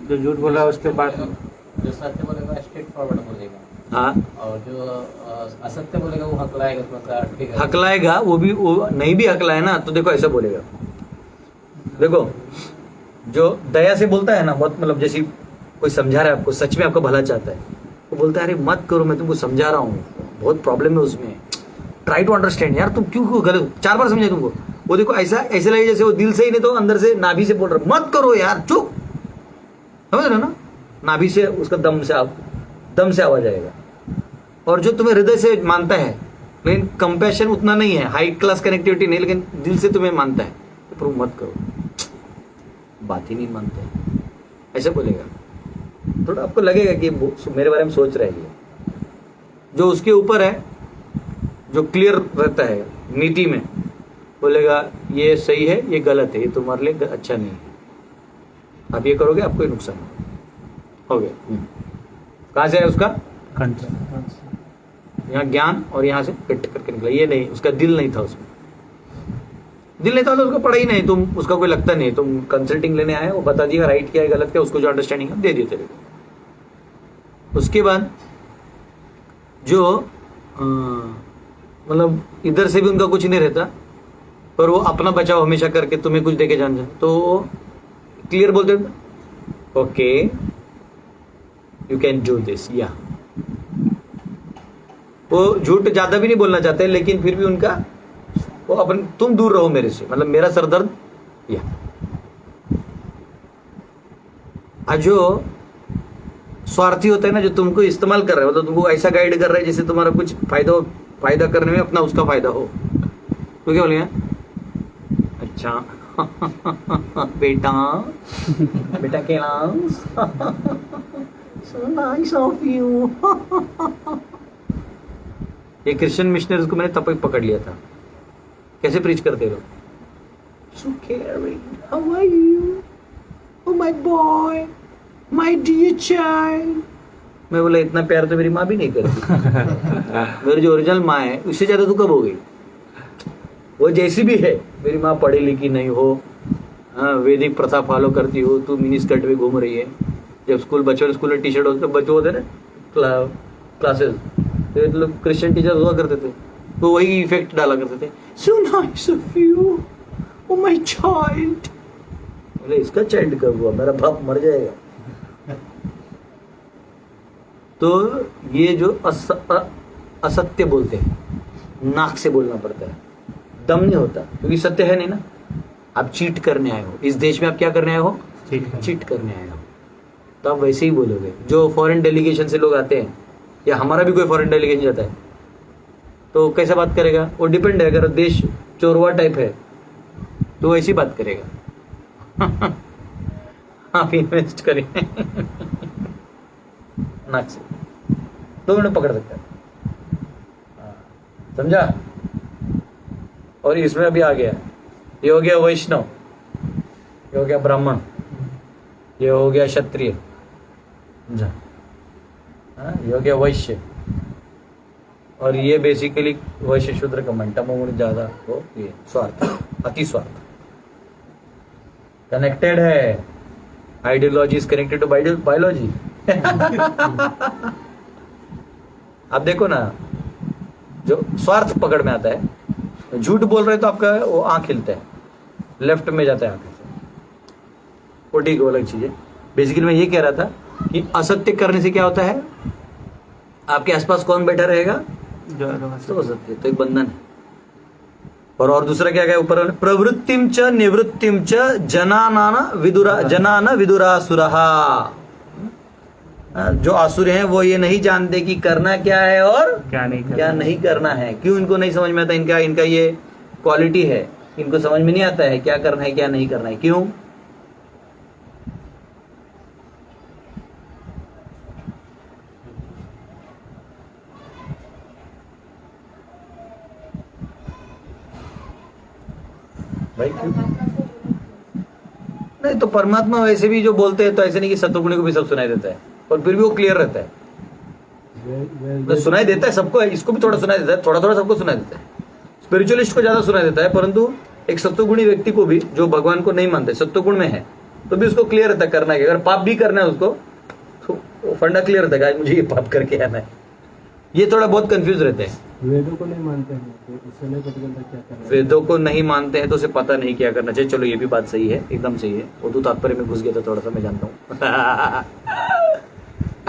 जो झूठ बोल रहा है उसके बाद जो सत्य बोलेगा स्ट्रेट फॉरवर्ड बोलेगा, हाँ, और जो असत्य बोलेगा वो हकलाएगा, थोड़ा सा अटकेगा। हकलाएगा, वो भी वो नहीं भी हकलाए ना तो देखो ऐसा बोलेगा। देखो जो दया से बोलता है ना, बहुत मतलब जैसे कोई समझा रहा है आपको, सच में आपका भला चाहता है, वो बोलता है अरे मत करो, मैं तुमको समझा रहा हूँ, बहुत प्रॉब्लम है उसमें, ट्राई टू अंडरस्टैंड। यार तुम क्यों गलत, 4 बार समझे तुमको। वो देखो ऐसा ऐसे लगे जैसे वो दिल से ही नहीं तो अंदर से नाभि से बोल रहा, मत करो यार चुप। समझ रहे ना, नाभि से उसका दम से आवाज आएगा। और जो तुम्हें हृदय से मानता है, लेकिन कंपैशन उतना नहीं है, हाई क्लास कनेक्टिविटी नहीं, लेकिन दिल से तुम्हें मानता है, तो प्रभु मत करो, बात ही नहीं मानते, ऐसे बोलेगा। थोड़ा आपको लगेगा कि मेरे बारे में सोच रहा है। जो उसके ऊपर है, जो क्लियर रहता है नीति में, बोलेगा ये सही है, ये गलत है, ये तुम्हारे लिए अच्छा नहीं है, आप ये करोगे आपको ही नुकसान हो गया। कहाँ से है उसका कंठ। यहाँ ज्ञान और यहाँ से कट करके निकला, ये नहीं, उसका दिल नहीं था उसमें। दिल नहीं था तो उसको पढ़ा ही नहीं, तुम उसका कोई लगता नहीं, तुम कंसल्टिंग लेने आए, वो बता दिया राइट क्या है गलत क्या, उसको जो अंडरस्टैंडिंग है दे दिए तेरे को। उसके बाद जो मतलब इधर से भी उनका कुछ नहीं रहता, पर वो अपना बचाव हमेशा करके तुम्हें कुछ देके जान जाए, तो क्लियर बोलते okay you can do this, या वो झूठ ज्यादा भी नहीं बोलना चाहते, लेकिन फिर भी उनका वो अपन, तुम दूर रहो मेरे से, मतलब मेरा सरदर्द, या जो स्वार्थी होता है ना, जो तुमको इस्तेमाल कर रहा है, मतलब तुमको ऐसा गाइड कर रहा है जैसे तुम्हारा कुछ फायदा करने में अपना उसका फायदा हो, तो क्या बोलेंगे, अच्छा बेटा बेटा Kailash so nice of you ये क्रिश्चियन मिशनरीज को मैंने तब तक पकड़ लिया था, कैसे प्रीच करते लोग, so caring, how are you, oh my boy, my dear child। मैं बोला इतना प्यार तो मेरी माँ भी नहीं करती मेरी जो ओरिजिनल माँ है उससे ज्यादा तू कब हो गई, वो जैसी भी है, मेरी माँ पढ़ी लिखी नहीं हो, वैदिक प्रथा फॉलो करती हो, तू मिनी स्कर्ट में घूम रही है, जब स्कूल में टी शर्ट होते, बच्चे होते ना क्लासेस, तो लोग क्रिश्चियन टीचर हुआ करते थे, तो वही इफेक्ट डाला करते थे, so nice of you, oh my child। बोले इसका चाइल्ड कब हुआ, मेरा बाप मर जाएगा। तो ये जो असत्य बोलते हैं, नाक से बोलना पड़ता है, दम नहीं होता, क्योंकि सत्य है नहीं ना। आप चीट करने आए हो, इस देश में आप क्या करने आए हो, चीट करने आए हो, तो आप वैसे ही बोलोगे। जो फॉरेन डेलीगेशन से लोग आते हैं, या हमारा भी कोई फॉरेन डेलीगेशन जाता है, तो कैसा बात करेगा, वो डिपेंड है, अगर देश चोरवा टाइप है तो ऐसी बात करेगा आप इन्वेस्ट करें नाक से, तो उन्हें पकड़ सकता है, समझा। और इसमें अभी आ गया, ये हो गया वैष्णव, ये हो गया ब्राह्मण, ये हो गया क्षत्रिय, समझा, ये हो गया वैश्य, और ये बेसिकली वैश्य शूद्र का मन, तमोगुण ज्यादा हो, ये स्वार्थ, अति स्वार्थ कनेक्टेड है, ideology is connected to biology आप देखो ना, जो स्वार्थ पकड़ में आता है, झूठ बोल रहे तो आपका वो आंख हिलता है, लेफ्ट में जाता है आंख से, वो ठीक, वो अलग चीज है। बेसिकली मैं ये कह रहा था कि असत्य करने से क्या होता है, आपके आसपास कौन बैठा रहेगा, तो असत्य, तो एक बंधन है। और दूसरा क्या क्या ऊपर, प्रवृत्तिम च निवृत्तिम च जनान विदुरासुरहा। जो आसुर हैं वो ये नहीं जानते कि करना क्या है और क्या नहीं करना है। क्यों इनको नहीं समझ में आता, इनका ये क्वालिटी है, इनको समझ में नहीं आता है क्या करना है क्या नहीं करना है। क्यों? भाई क्यों नहीं, तो परमात्मा वैसे भी जो बोलते हैं, तो ऐसे नहीं कि सत्वगुणी को भी सब सुनाई देता है, और फिर भी वो क्लियर रहता है, तो सुनाई देता है सबको, इसको भी थोड़ा सुनाई देता है, थोड़ा थोड़ा सबको सुनाई देता है। स्पिरिचुअलिस्ट को ज्यादा सुनाई देता है, परंतु एक सत्वगुणी व्यक्ति को भी, जो भगवान को नहीं मानते, सत्वगुण में है, तो भी उसको क्लियर रहता है करना है। अगर पाप भी करना है उसको, तो फंडा क्लियर रहता है, मुझे ये पाप करके आना है। ये थोड़ा बहुत कंफ्यूज रहते हैं। वेदों को नहीं मानते हैं तो उससे नहीं पता चलता क्या करना है। वेदों को नहीं मानते हैं तो उसे पता नहीं क्या करना चाहिए। चलो ये भी बात सही है, एकदम सही है। वो तो तात्पर्य में घुस गया था थोड़ा सा, मैं जानता हूँ।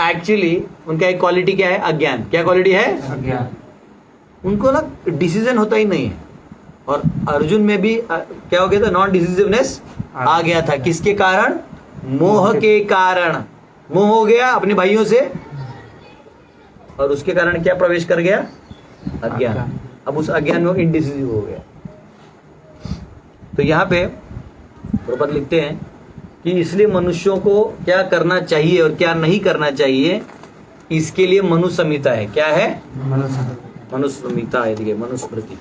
एक्चुअली उनका एक क्वालिटी क्या है, अज्ञान। क्या क्वालिटी है? अज्ञान। उनको ना डिसीजन होता ही नहीं है। और अर्जुन में भी क्या हो गया था, नॉन डिसीजिवनेस आ गया था। किसके कारण? मोह के कारण। मोह हो गया अपने भाइयों से, और उसके कारण क्या प्रवेश कर गया? अज्ञान। अब उस अज्ञान में इनडिसिजिव हो गया। तो यहाँ पे प्रभुपाद लिखते हैं कि इसलिए मनुष्यों को क्या करना चाहिए और क्या नहीं करना चाहिए, इसके लिए मनुसंहिता है। क्या है? मनुसंहिता है। देखिए, मनुस्मृति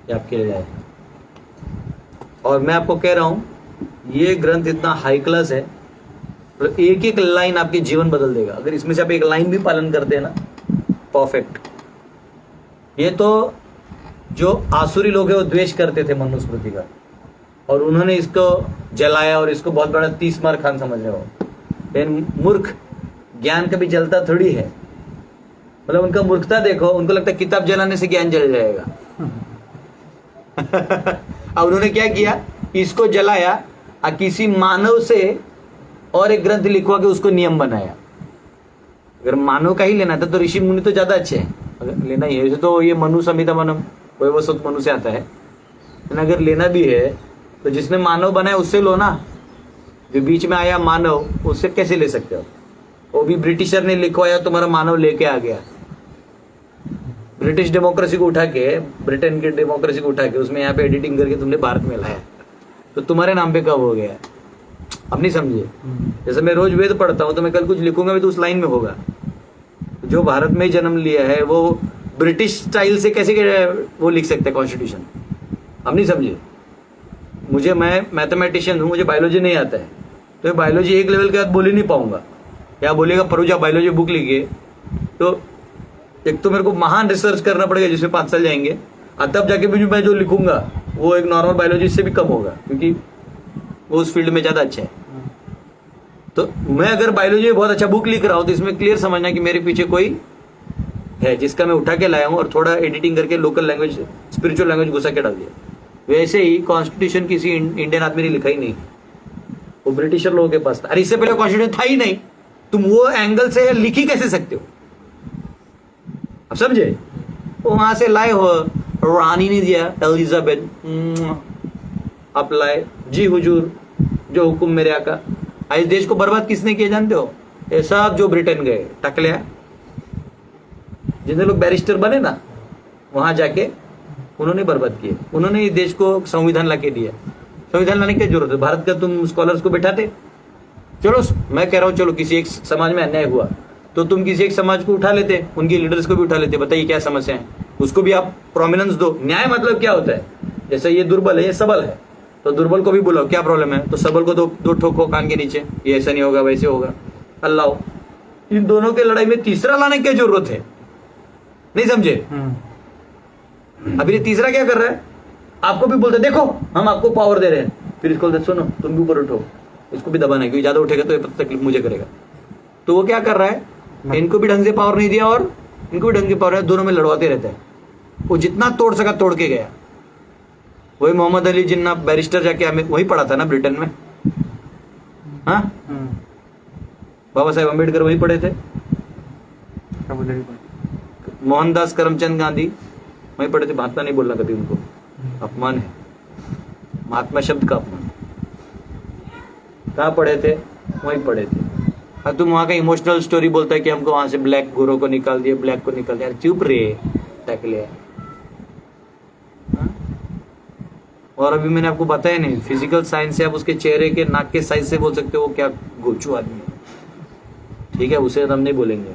ये आपके लिए है। और मैं आपको कह रहा हूं, ये ग्रंथ इतना हाई क्लास है, तो एक एक लाइन आपके जीवन बदल देगा। अगर इसमें से आप एक लाइन भी पालन करते हैं ना, परफेक्ट। ये तो जो आसुरी लोग हैं वो द्वेष करते थे मनुस्मृति का, और उन्होंने इसको जलाया और इसको बहुत बड़ा 30 मार खान समझ रहे हो। लेकिन मूर्ख ज्ञान कभी जलता थोड़ी है, मतलब उनका मूर्खता देखो, उनको लगता है किताब जलाने से ज्ञान जल जाएगा। अब उन्होंने क्या किया, इसको जलाया और किसी मानव से और एक ग्रंथ लिखवा के उसको नियम बनाया। अगर मानव का ही लेना था तो ऋषि मुनि तो ज्यादा अच्छे हैं, अगर लेना ही है वैसे तो ये मनु संहिता मनम वैवस्वत मनु से आता है, लेकिन अगर लेना भी है तो जिसने मानव बनाया उससे लो ना। जो बीच में आया मानव उससे कैसे ले सकते हो? वो भी ब्रिटिशर ने लिखवाया, तुम्हारा मानव लेके आ गया। ब्रिटिश डेमोक्रेसी को उठा के, ब्रिटेन की डेमोक्रेसी को उठा के उसमें यहाँ पे एडिटिंग करके तुमने भारत में लाया, तो तुम्हारे नाम पे कब हो गया? अब नहीं समझे? जैसे मैं रोज वेद पढ़ता हूँ तो मैं कल कुछ लिखूंगा भी तो उस लाइन में होगा। जो भारत में जन्म लिया है वो ब्रिटिश स्टाइल से कैसे वो लिख सकते हैं कॉन्स्टिट्यूशन? अब नहीं समझे? मैं मैथमेटिशियन हूँ, मुझे बायोलॉजी नहीं आता है, तो बायोलॉजी एक लेवल के बाद बोल ही नहीं पाऊंगा। क्या बोलेगा परूजा बायोलॉजी बुक लिखिए, तो एक तो मेरे को महान रिसर्च करना पड़ेगा जिसमें 5 साल जाएंगे, और तब जाके भी मैं जो लिखूंगा वो एक नॉर्मल बायोलॉजी से भी कम होगा, क्योंकि वो उस फील्ड में ज्यादा अच्छा है। तो मैं अगर बायोलॉजी में बहुत अच्छा बुक लिख रहा हूं तो इसमें क्लियर समझना कि मेरे पीछे कोई है जिसका मैं उठा के लाया हूं और थोड़ा एडिटिंग करके लोकल लैंग्वेज, स्पिरिचुअल लैंग्वेज घुसा के डाल दिया। वैसे ही कॉन्स्टिट्यूशन किसी इंडियन आदमी ने लिखा ही नहीं, वो ब्रिटिशर लोगों के पास था। अरे इससे पहले कॉन्स्टिट्यूशन था ही नहीं, तुम वो एंगल से लिख ही कैसे सकते हो? अब समझे? वो वहां से लाए हो, रानी ने दिया, एलिजाबेथ आप लाए, जी हुजूर जो हुकुम मेरे आका। इस देश को बर्बाद किसने किया जानते हो? ये सब जो ब्रिटेन गए टकलिया, जितने लोग बैरिस्टर बने ना वहां जाके उन्होंने बर्बाद किए। उन्होंने इस देश को संविधान ला के दिया। संविधान लाने की जरूरत है? भारत का तुम स्कॉलर्स को बैठाते? चलो मैं कह रहा हूं, चलो किसी एक समाज में अन्याय हुआ तो तुम किसी एक समाज को उठा लेते, उनके लीडर्स को भी उठा लेते, बताइए क्या समस्या है, उसको भी आप प्रोमिनेंस दो। न्याय मतलब क्या होता है? जैसे ये दुर्बल है, ये सबल है, तो दुर्बल को भी बुलाओ, क्या प्रॉब्लम है? तो सबल को दो ठोको कान के नीचे, ये ऐसा नहीं होगा वैसे होगा, अल्लाह। इन दोनों के लड़ाई में तीसरा लाने की जरूरत है? नहीं समझे? अभी ये तीसरा क्या कर रहा है? आपको भी बोलते देखो हम आपको पावर दे रहे हैं, फिर इसको बोलते सुनो तुम भी ऊपर उठो, इसको भी दबाना है क्योंकि ज्यादा उठेगा तो ये तकलीफ मुझे करेगा। तो वो क्या कर रहा है? इनको भी ढंग से पावर नहीं दिया और इनको भी ढंग से पावर है, दोनों में लड़वाते रहते हैं। वो जितना तोड़ सका तोड़ के गया। वही मोहम्मद अली जिन्ना बैरिस्टर जाके हमें वही पढ़ा था ना ब्रिटेन में, हाँ? बाबा साहेब अम्बेडकर वही पढ़े थे, मोहनदास करमचंद गांधी वही पढ़े थे। महात्मा नहीं बोलना कभी, उनको अपमान है, महात्मा शब्द का अपमान। कहाँ पढ़े थे? वही पढ़े थे। अब तुम वहां का इमोशनल स्टोरी बोलता है कि हमको वहां से ब्लैक गोरों को निकाल दिया, ब्लैक को निकाल दिया। चुप रे टकले। और अभी मैंने आपको बताया नहीं, फिजिकल साइंस से आप उसके चेहरे के नाक के साइज से बोल सकते हो क्या गोचू आदमी है, ठीक है? उसे हम नहीं बोलेंगे।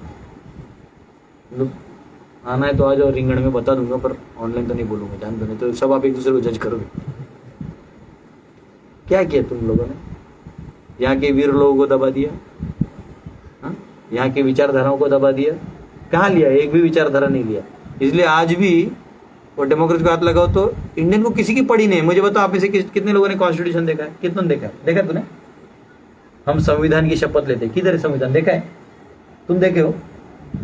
आना है तो आज और रिंगण में बता दूंगा, पर ऑनलाइन तो नहीं बोलूंगा, जान दो, नहीं तो सब आप एक दूसरे को जज करोगे। क्या किया तुम लोगों ने? यहाँ के वीर लोगों को दबा दिया, यहाँ की विचारधाराओं को दबा दिया। कहाँ लिया? एक भी विचारधारा नहीं लिया। इसलिए आज भी वो डेमोक्रेसी को हाथ लगाओ तो इंडियन को किसी की पड़ी नहीं। मुझे बताओ आप में से कितने लोगों ने कॉन्स्टिट्यूशन देखा है? कितने देखा है? देखा तूने? हम संविधान की शपथ लेते, किधर है संविधान? देखा है? तुम देखे हो?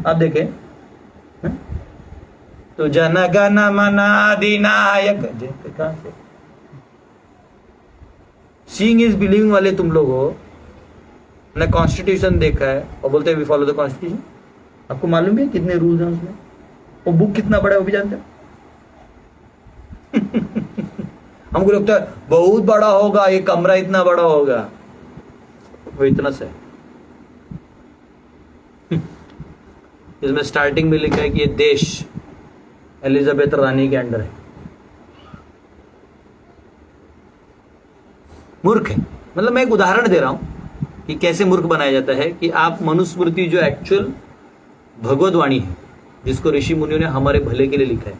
आप देखे? तो जन गण मन अधिनायक कहां से? सीइंग इज बिलीविंग वाले तुम लोग हो ना। कॉन्स्टिट्यूशन देखा है और बोलते हैं वी फॉलो द कॉन्स्टिट्यूशन। आपको मालूम है कितने रूल्स हैं उसमें? वो बुक कितना बड़ा है वो भी जानते हो? हमको लगता है बहुत बड़ा होगा, ये कमरा इतना बड़ा होगा, वो इतना सा है। इसमें स्टार्टिंग में लिखा है कि ये देश एलिजाबेथ रानी के अंडर है। मूर्ख है। मतलब मैं एक उदाहरण दे रहा हूं कि कैसे मूर्ख बनाया जाता है कि आप मनुस्मृति जो एक्चुअल भगवदवाणी है, जिसको ऋषि मुनियों ने हमारे भले के लिए लिखा है,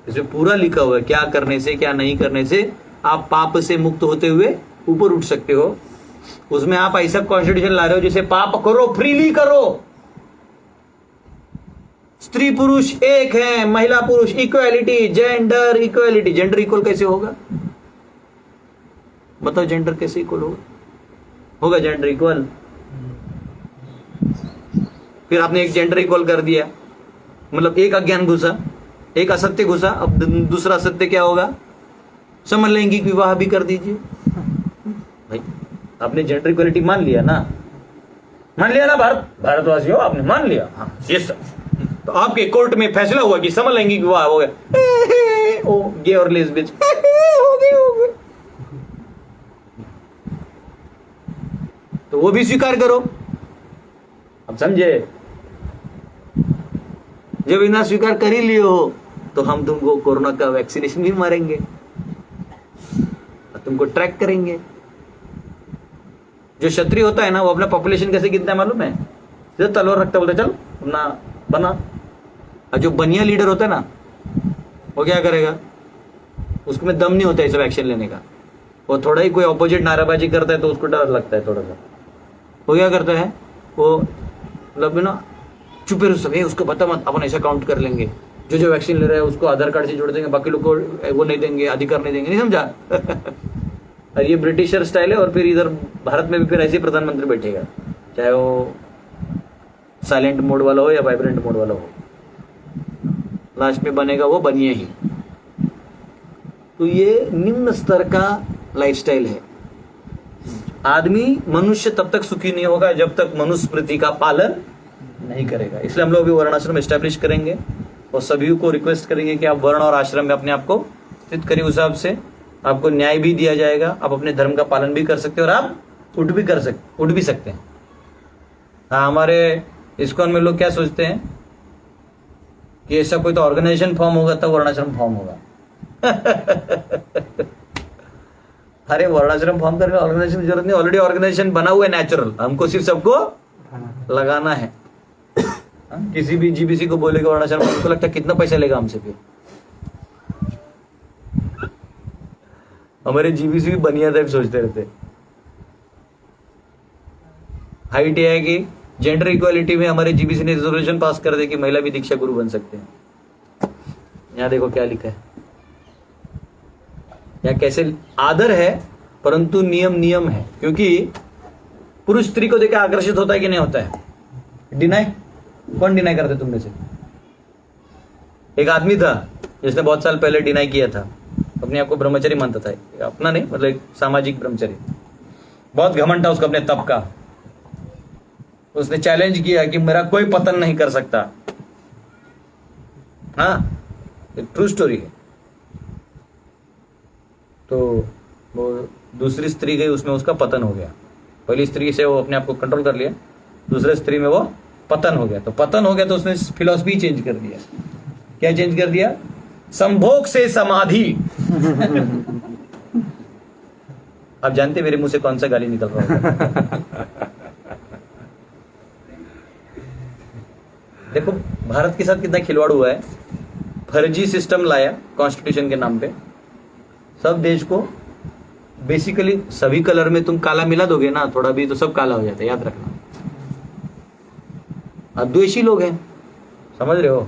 इसमें पूरा लिखा हुआ है क्या करने से क्या नहीं करने से आप पाप से मुक्त होते हुए ऊपर उठ सकते हो। उसमें आप ऐसा कॉन्स्टिट्यूशन ला रहे हो जिसे पाप करो फ्रीली करो। स्त्री पुरुष एक है, महिला पुरुष equality, gender equality. Gender equal कैसे होगा? बताओ, जेंडर कैसे इक्वल होगा? होगा जेंडर इक्वल? फिर आपने एक जेंडर इक्वल कर दिया, मतलब एक अज्ञान घुसा, एक असत्य घुसा, अब दूसरा असत्य क्या होगा? समलैंगिक विवाह भी कर दीजिए। भाई आपने जेंडर इक्वलिटी मान लिया ना, मान लिया ना भारतवासी हो, आपने मान लिया। हाँ यस सर। तो आपके कोर्ट में फैसला हुआ कि समलैंगिक विवाह हो गया, ओ गे और लेस्बियन हो गए। तो वो भी स्वीकार करो। अब समझे? जब इतना स्वीकार कर ही लिए हो तो हम तुमको कोरोना का वैक्सीनेशन भी मारेंगे, तुमको ट्रैक करेंगे। जो क्षत्रिय होता है ना, वो अपना पॉपुलेशन कैसे गिनता है मालूम है? जो तलवार रखता बोलता चल अपना बना। और जो बनिया लीडर होता है ना, वो क्या करेगा? उसको में दम नहीं होता है सब एक्शन लेने का। वो थोड़ा ही कोई ऑपोजिट नाराबाजी करता है तो उसको डर लगता है थोड़ा सा। वो क्या करता है? वो मतलब ना चुपे रहो सब, उसको बता मत, अपन ऐसा काउंट कर लेंगे। जो वैक्सीन ले रहा है उसको आधार कार्ड से जोड़ देंगे, बाकी लोग को वो नहीं देंगे, अधिकार नहीं देंगे। नहीं समझा? और ये ब्रिटिशर स्टाइल है। और फिर इधर भारत में भी फिर ऐसे प्रधानमंत्री बैठेगा, चाहे वो साइलेंट मोड वाला हो या वाइब्रेंट मोड वाला हो, लास्ट में बनेगा वो बनिए ही। तो ये निम्न स्तर का लाइफस्टाइल है। आदमी मनुष्य तब तक सुखी नहीं होगा जब तक मनुस्मृति का पालन नहीं करेगा। इसलिए हम लोग भी वर्णाश्रम एस्टेब्लिश करेंगे और सभी को रिक्वेस्ट करेंगे कि आप वर्ण और आश्रम में अपने आप को स्थित करिए। उस हिसाब से आपको न्याय भी दिया जाएगा, आप अपने धर्म का पालन भी कर सकते हैं और आप उठ भी सकते हैं। हाँ, हमारे इस्कॉन में लोग क्या सोचते हैं कि ऐसा कोई तो ऑर्गेनाइजेशन फॉर्म होगा तब वर्णाश्रम फॉर्म होगा। अरे वर्णाश्रम फॉर्म करने ऑर्गेनाइजेशन की जरूरत नहीं, ऑलरेडी ऑर्गेनाइजेशन बना हुआ है नेचुरल, हमको सिर्फ सबको लगाना है। किसी भी जीबीसी को बोलेगा वर्णाश्रम, हमको लगता है कितना पैसा लेगा हमसे। फिर हमारे जीबीसी भी बनिया टाइप सोचते रहते। हाइट यह है कि जेंडर इक्वालिटी में हमारे जीबीसी ने रेजोल्यूशन पास कर दे कि महिला भी दीक्षा गुरु बन सकते हैं। यहां देखो क्या लिखा है, यहाँ कैसे आदर है परंतु नियम है। क्योंकि पुरुष स्त्री को देखकर आकर्षित होता है कि नहीं होता है? डिनाई कौन डिनाई करते तुमने से? एक आदमी था जिसने बहुत साल पहले डिनाई किया था, अपने आप को ब्रह्मचर्य मानता था। अपना नहीं, मतलब एक सामाजिक ब्रह्मचर्य। बहुत घमंड था उसका अपने तप का। उसने चैलेंज किया कि मेरा कोई पतन नहीं कर सकता। हाँ, ट्रू स्टोरी है। तो वो दूसरी स्त्री गई, उसमें उसका पतन हो गया। पहली स्त्री से वो अपने आप को कंट्रोल कर लिया, दूसरे स्त्री में वो पतन हो गया। तो पतन हो गया तो उसने फिलॉसफी चेंज कर दिया। क्या चेंज कर दिया? संभोग से समाधि। आप जानते मेरे मुंह से कौन सा गाली निकल रहा होगा? देखो भारत के साथ कितना खिलवाड़ हुआ है। फर्जी सिस्टम लाया कॉन्स्टिट्यूशन के नाम पे। सब देश को बेसिकली सभी कलर में तुम काला मिला दोगे ना, थोड़ा भी तो सब काला हो जाता है, याद रखना। अब द्वेषी लोग हैं, समझ रहे हो?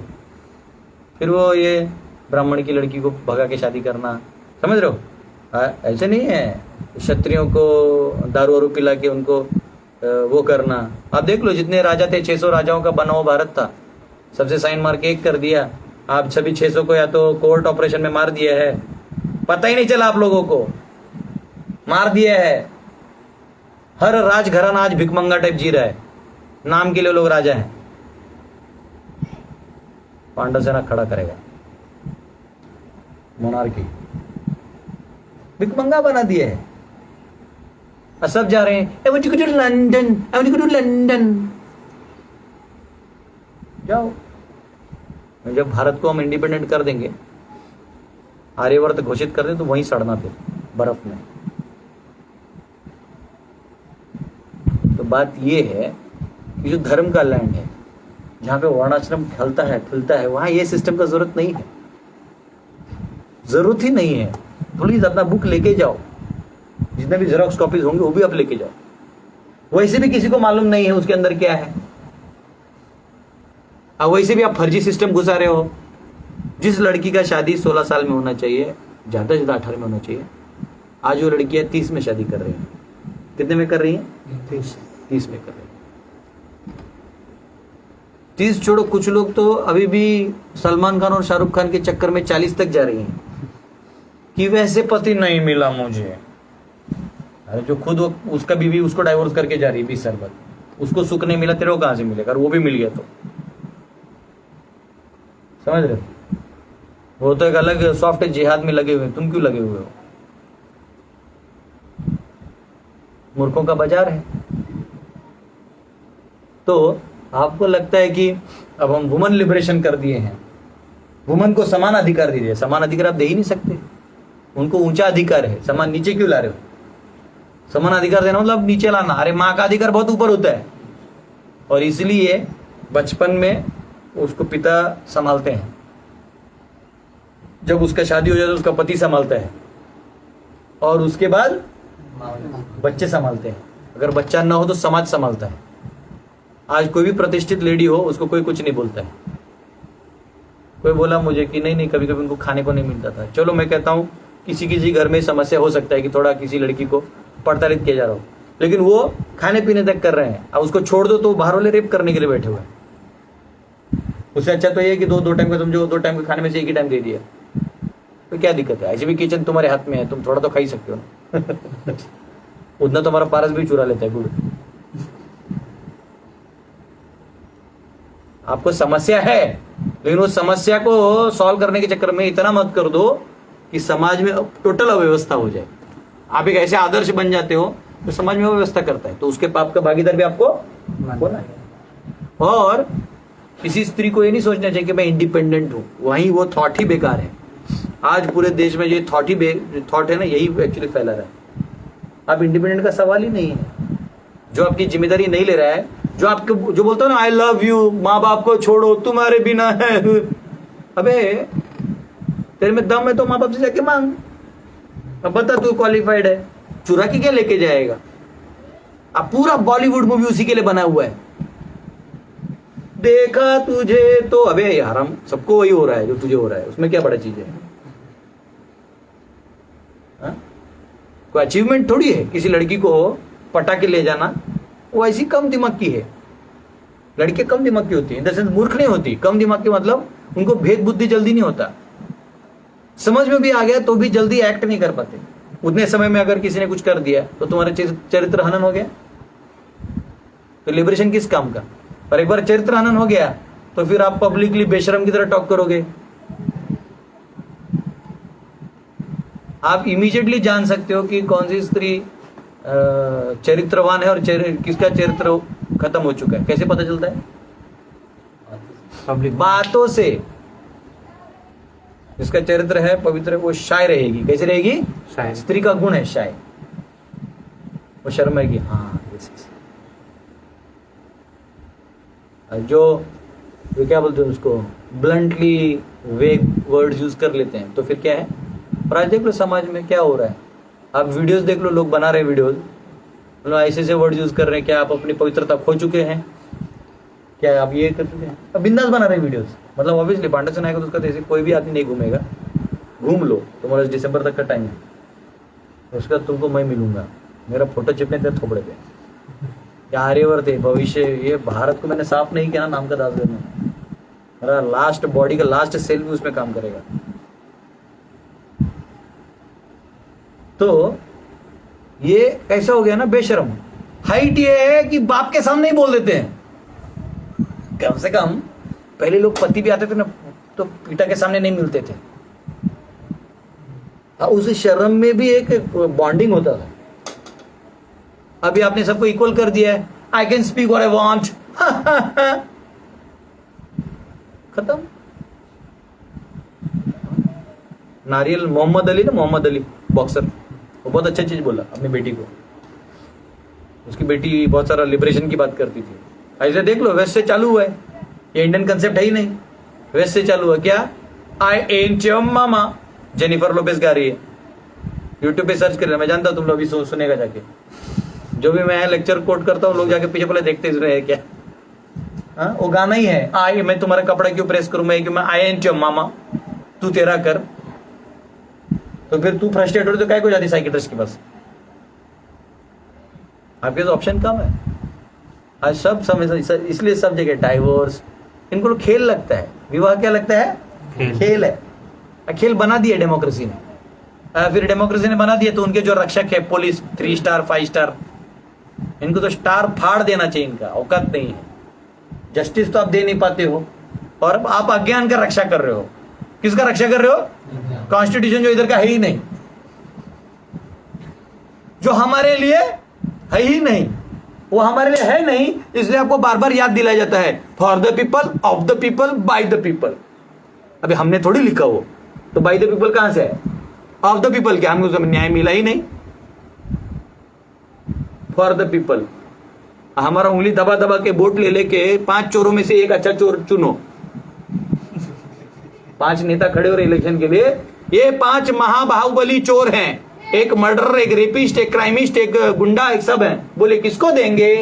फिर वो ये ब्राह्मण की लड़की को भगा के शादी करना, समझ रहे हो? ऐसे नहीं है क्षत्रियों को दारू वारू पिला के उनको वो करना। आप देख लो जितने राजा थे, 600 राजाओं का बना हुआ भारत था, सबसे साइन मार के एक कर दिया। आप सभी 600 को या तो कोर्ट ऑपरेशन में मार दिया है, पता ही नहीं चला आप लोगों को, मार दिया है। हर राजघराना आज भिकमंगा टाइप जी रहा है, नाम के लिए लोग राजा हैं। पांडव सेना खड़ा करेगा मोनार्की, भिकमंगा बना दिया है। और सब जा रहे हैं, I want to go to London, I want to go to London। जाओ। जब भारत को हम इंडिपेंडेंट कर देंगे, आर्यवर्त घोषित कर दें, तो वहीं सड़ना फिर बर्फ में। तो बात ये है कि जो धर्म का लैंड है, जहां पे वर्णाश्रम फैलता है, वहां ये सिस्टम का जरूरत नहीं है, जरूरत ही नहीं है। प्लीज अपना बुक लेके जाओ, जितने भी जेरोक्स कॉपीज होंगे वो भी आप लेके जाओ। वैसे भी किसी को मालूम नहीं है उसके अंदर क्या है। अब वैसे भी आप फर्जी सिस्टम घुसा रहे हो। जिस लड़की का शादी 16 साल में होना चाहिए, ज्यादा से ज्यादा 18 में होना चाहिए, आज वो लड़कियां 30 में शादी कर रही हैं। कितने में कर रही हैं? 30 में कर रही हैं। 30 छोड़ो, कुछ लोग तो अभी भी सलमान खान और शाहरुख खान के चक्कर में 40 तक जा रही हैं कि वैसे पति नहीं मिला मुझे। अरे जो खुद उसका बीवी उसको डाइवोर्स करके जा रही है 20 साल बाद, उसको सुख नहीं मिला, तेरे को कहां से मिलेगा? और वो भी मिल गया तो समझ रहे हो? वो तो एक अलग सॉफ्ट जिहाद में लगे हुए हैं, तुम क्यों लगे हुए हो? मूर्खों का बाजार है। तो आपको लगता है कि अब हम वुमन लिबरेशन कर दिए हैं, वुमन को समान अधिकार दीजिए। समान अधिकार आप दे ही नहीं सकते, उनको ऊंचा अधिकार है। समान नीचे क्यों ला रहे हो? समान अधिकार देना मतलब नीचे लाना। अरे माँ का अधिकार बहुत ऊपर होता है, और इसलिए बचपन में उसको पिता संभालते हैं, जब उसका शादी हो जाए तो उसका पति संभालता है, और उसके बाद बच्चे संभालते हैं। अगर बच्चा ना हो तो समाज संभालता है। आज कोई भी प्रतिष्ठित लेडी हो, उसको कोई कुछ नहीं बोलता है। कोई बोला मुझे कि नहीं नहीं, कभी कभी उनको खाने को नहीं मिलता था। चलो मैं कहता हूँ किसी किसी घर में समस्या हो सकता है कि थोड़ा किसी लड़की को प्रताड़ित किया जा रहा हो, लेकिन वो खाने पीने तक कर रहे हैं। अब उसको छोड़ दो तो बाहर वाले रेप करने के लिए बैठे हुए हैं। उससे अच्छा तो ये कि दो टाइम का, तुम जो 2 टाइम के खाने में से एक ही टाइम दे दिया, तो क्या दिक्कत है? ऐसे भी किचन तुम्हारे हाथ में है, तुम थोड़ा तो खा ही सकते हो ना। उतना तो हमारा पारस भी चुरा लेता है गुड़। आपको समस्या है, लेकिन उस समस्या को सॉल्व करने के चक्कर में इतना मत कर दो कि समाज में टोटल अव्यवस्था हो जाए। आप एक ऐसे आदर्श बन जाते हो तो समाज में अव्यवस्था करता है, तो उसके पाप का भागीदार भी आपको होना है। और किसी स्त्री को ये नहीं सोचना चाहिए कि मैं इंडिपेंडेंट हूं, वहीं वो थॉट ही बेकार है। आज पूरे देश में ये थॉट है ना, यही एक्चुअली फैला रहा है। आप इंडिपेंडेंट का सवाल ही नहीं है। जो आपकी जिम्मेदारी नहीं ले रहा है, जो आपको जो बोलता है ना आई लव यू, माँ बाप को छोड़ो तुम्हारे बिना है, अबे तेरे में दम है तो माँ बाप से जाके मांग। अब बता तू क्वालिफाइड है, चुरा के क्या लेके जाएगा? अब पूरा बॉलीवुड मूवी उसी के लिए बना हुआ है। देखा तुझे तो, अबे यार हम सबको वही हो रहा है जो तुझे हो रहा है, उसमें क्या बड़ा चीज है? हा? कोई अचीवमेंट थोड़ी है किसी लड़की को पटा के ले जाना। वो ऐसी कम दिमाग की है। लड़कियां कम दिमाग की होती है, इन द सेंस मूर्ख नहीं होती। कम दिमाग की मतलब उनको भेद बुद्धि जल्दी नहीं होता, समझ में भी आ गया तो भी जल्दी एक्ट नहीं कर पाते। उतने समय में अगर किसी ने कुछ कर दिया तो तुम्हारा चरित्र हनन हो गया, तो लिबरेशन किस काम का? और एक बार चरित्र हनन हो गया तो फिर आप पब्लिकली बेशरम की तरह टॉक करोगे। आप इमीडिएटली जान सकते हो कि कौन सी स्त्री चरित्रवान है और किसका चरित्र खत्म हो चुका है। कैसे पता चलता है? पब्लिक बातों से। जिसका चरित्र है पवित्र, वो शाय रहेगी। कैसे रहेगी? शाय। स्त्री का गुण है शाय, वो शर्माएगी। हाँ जो क्या बोलते हैं उसको, ब्लंटली वेग वर्ड्स यूज कर लेते हैं, तो फिर क्या है? और आज देख लो समाज में क्या हो रहा है। आप वीडियोस देख लो, लोग बना रहे हैं वीडियोस, मतलब ऐसे ऐसे वर्ड यूज कर रहे हैं। क्या आप अपनी पवित्रता खो चुके हैं? क्या आप ये कर चुके हैं? अब बिंदास बना रहे हैं वीडियोस। मतलब ऑब्वियसली पांडा से आएगा तो उसका ऐसे कोई भी आदमी नहीं घूमेगा। घूम लो, तुम्हारा दिसंबर तक का टाइम है, उसके बाद तुमको मैं मिलूंगा, मेरा फोटो चिपने तेरे थोपड़े पे। क्या आर्यवर्त है भविष्य, ये भारत को मैंने साफ नहीं किया ना नाम का दास करना। मेरा लास्ट बॉडी का लास्ट सेल भी उसमें काम करेगा। तो ये ऐसा हो गया ना बेशरम। हाइट ये है कि बाप के सामने ही बोल देते हैं। कम से कम पहले लोग पति भी आते थे ना तो पिता के सामने नहीं मिलते थे। उस शर्म में भी एक बॉन्डिंग होता था। अभी आपने सबको इक्वल कर दिया है। I can speak what I want. खत्म। नारियल मोहम्मद अली ना, मोहम्मद अली बॉक्सर, वो बहुत अच्छा चीज बोला अपनी बेटी को। उसकी बेटी बहुत सारा लिबरेशन की बात करती थी। ऐसे देख लो, वेस्ट से चालू हुआ है ये। इंडियन कंसेप्ट है ही नहीं, वेस्ट से चालू हुआ। क्या? आई एंट योर मामा, जेनिफर लोपेज गा रही है। यूट्यूब पे सर्च कर, मैं जानता हूं तुम लोग भी सुनेगा जाके। जो भी मैं लेक्चर कोट करता हूँ लोग जाके पीछे पहले देखते रहे क्या। हाँ, वो गाना ही है, आई मैं तुम्हारा कपड़ा क्यों प्रेस करूं, मैं आयन चो मामा तू तेरा कर। तो फिर तू फ्रस्ट्रेट हो तो क्या को जाती साइकिट्रिस्ट के पास? आपके तो ऑप्शन कम है आज, सब समय, इसलिए सब जगह डाइवोर्स, इनको खेल लगता है। विवाह क्या लगता है? खेल है। खेल बना दिया डेमोक्रेसी ने। फिर डेमोक्रेसी ने बना दिया तो उनके जो रक्षक है पुलिस 3 स्टार 5 स्टार, इनको तो स्टार फाड़ देना चाहिए, इनका औकात नहीं है। जस्टिस तो आप दे नहीं पाते हो और आप अज्ञान का रक्षा कर रहे हो। किसका रक्षा कर रहे हो? कॉन्स्टिट्यूशन जो इधर का है ही नहीं, जो हमारे लिए है ही नहीं, वो हमारे लिए है नहीं, इसलिए आपको बार बार याद दिलाया जाता है for the people, of the people, by the people. अभी हमने थोड़ी लिखा हो, तो बाय द पीपल कहां से है? ऑफ द पीपल क्या हमको न्याय मिला ही नहीं? For the people. हमारा उंगली दबा दबा के वोट ले लेके 5 चोरों में से एक अच्छा चोर चुनो। 5 नेता खड़े हो रहे इलेक्शन के लिए, ये 5 महाबाहुबली चोर हैं, एक मर्डरर, एक रेपिस्ट, एक क्राइमिस्ट, एक गुंडा, एक सब है, बोले किसको देंगे?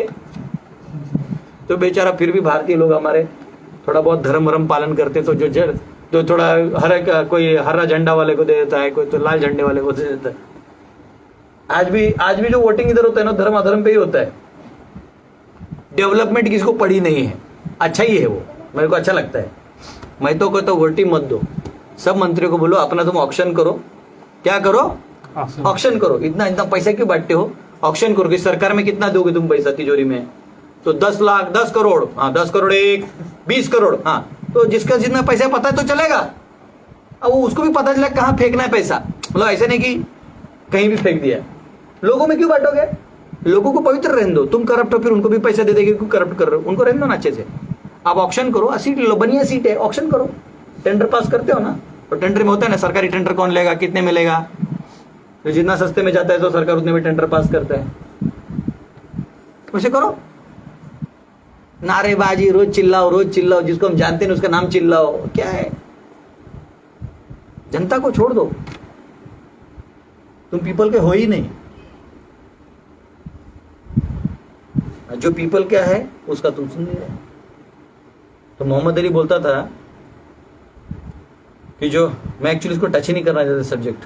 तो बेचारा फिर भी भारतीय लोग हमारे थोड़ा बहुत धर्म वरम पालन करते, तो जो थोड़ा कोई हरा झंडा वाले को दे देता है, कोई तो लाल झंडे वाले को दे देता है। आज भी जो वोटिंग इधर होता है ना, धर्म अधर्म पे ही होता है। डेवलपमेंट किसको पड़ी नहीं है, अच्छा ही है वो, मेरे को अच्छा लगता है। मैं तो कहता हूँ वोटिंग मत दो, सब मंत्रियों को बोलो अपना तुम ऑक्शन करो। क्या करो? ऑक्शन करो। इतना इतना पैसा क्यों बांटते हो? ऑक्शन करो कि सरकार में कितना दोगे तुम पैसा तिजोरी में? तो 10 लाख, 10 करोड़, हाँ 10 करोड़, 20 करोड़, हाँ, तो जिसका जितना पैसा पता है तो चलेगा। अब वो उसको भी पता चला कहाँ फेंकना है पैसा, मतलब ऐसे नहीं कि कहीं भी फेंक दिया। लोगों में क्यों बांटोगे? लोगों को पवित्र रहने दो। तुम करप्ट हो फिर उनको भी पैसा दे देंगे, क्यों करप्ट कर रहे हो? उनको रहने दो ना अच्छे से। आप ऑक्शन करो, सीट लो, बढ़िया सीट है, ऑक्शन करो। टेंडर पास करते हो ना, तो टेंडर में होता है ना सरकारी टेंडर कौन लेगा, कितने में लेगा, तो जितना सस्ते में जाता है तो सरकार उतने में टेंडर पास करता है। उसे करो। नारेबाजी, रोज चिल्लाओ, जिसको हम जानते हैं उसका नाम चिल्लाओ, क्या है? जनता को छोड़ दो, तुम पीपल के हो ही नहीं। जो पीपल क्या है उसका तुम सुन नहीं रहे। तो मोहम्मद अली बोलता था कि जो मैं एक्चुअली इसको टच ही नहीं करना चाहता सब्जेक्ट।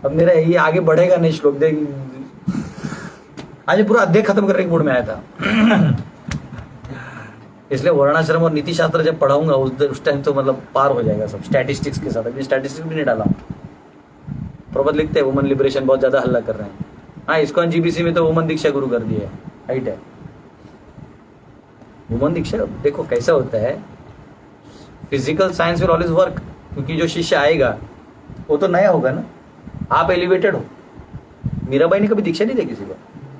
अब मेरा ये आगे बढ़ेगा नहीं श्लोक, देख आज पूरा अध्याय खत्म करने के मूड में आया था। इसलिए वर्णाश्रम और नीति शास्त्र जब पढ़ाऊंगा उस टाइम तो मतलब पार हो जाएगा सब स्टैटिस्टिक्स के साथ। अभी स्टैटिस्टिक्स भी नहीं डाला। प्रबंध लिखते हैं वुमन लिबरेशन बहुत ज्यादा हल्ला कर रहे हैं। हाँ, इस्कॉन जीबीसी में तो वुमन दीक्षा गुरु कर दिया है, हाइट है। वुमन दीक्षा देखो कैसा होता है, physical science will always work, क्योंकि जो शिष्य आएगा वो तो नया होगा ना। आप एलिवेटेड हो। मीराबाई ने कभी दीक्षा नहीं दी किसी को।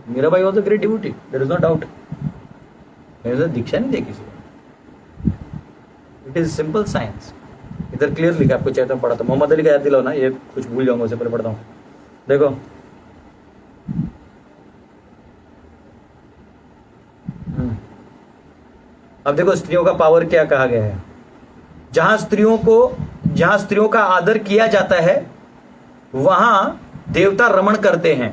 Mirabai was a great devotee, there is no doubt. दीक्षा नहीं दी किसी को। It is simple science. इधर क्लियर लिखा, आपको चैतन्य पढ़ा था। मोहम्मद अली का याद दिलाओ ना, ये कुछ भूल जाऊंगा, उससे पहले पढ़ता हूँ। देखो अब देखो स्त्रियों का पावर क्या कहा गया है। जहां स्त्रियों का आदर किया जाता है वहां देवता रमण करते हैं,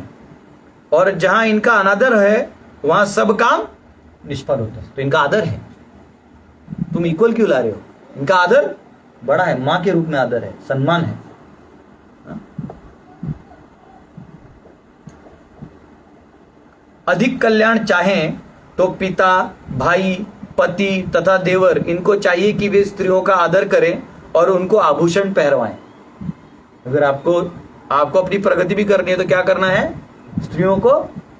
और जहां इनका अनादर है वहां सब काम निष्फल होता है। तो इनका आदर है, तुम इक्वल क्यों ला रहे हो? इनका आदर बड़ा है, मां के रूप में आदर है, सम्मान है। अधिक कल्याण चाहें तो पिता, भाई, पति तथा देवर, इनको चाहिए कि वे स्त्रियों का आदर करें और उनको आभूषण पहनवाएं। अगर आपको अपनी प्रगति भी करनी है तो क्या करना है? स्त्रियों को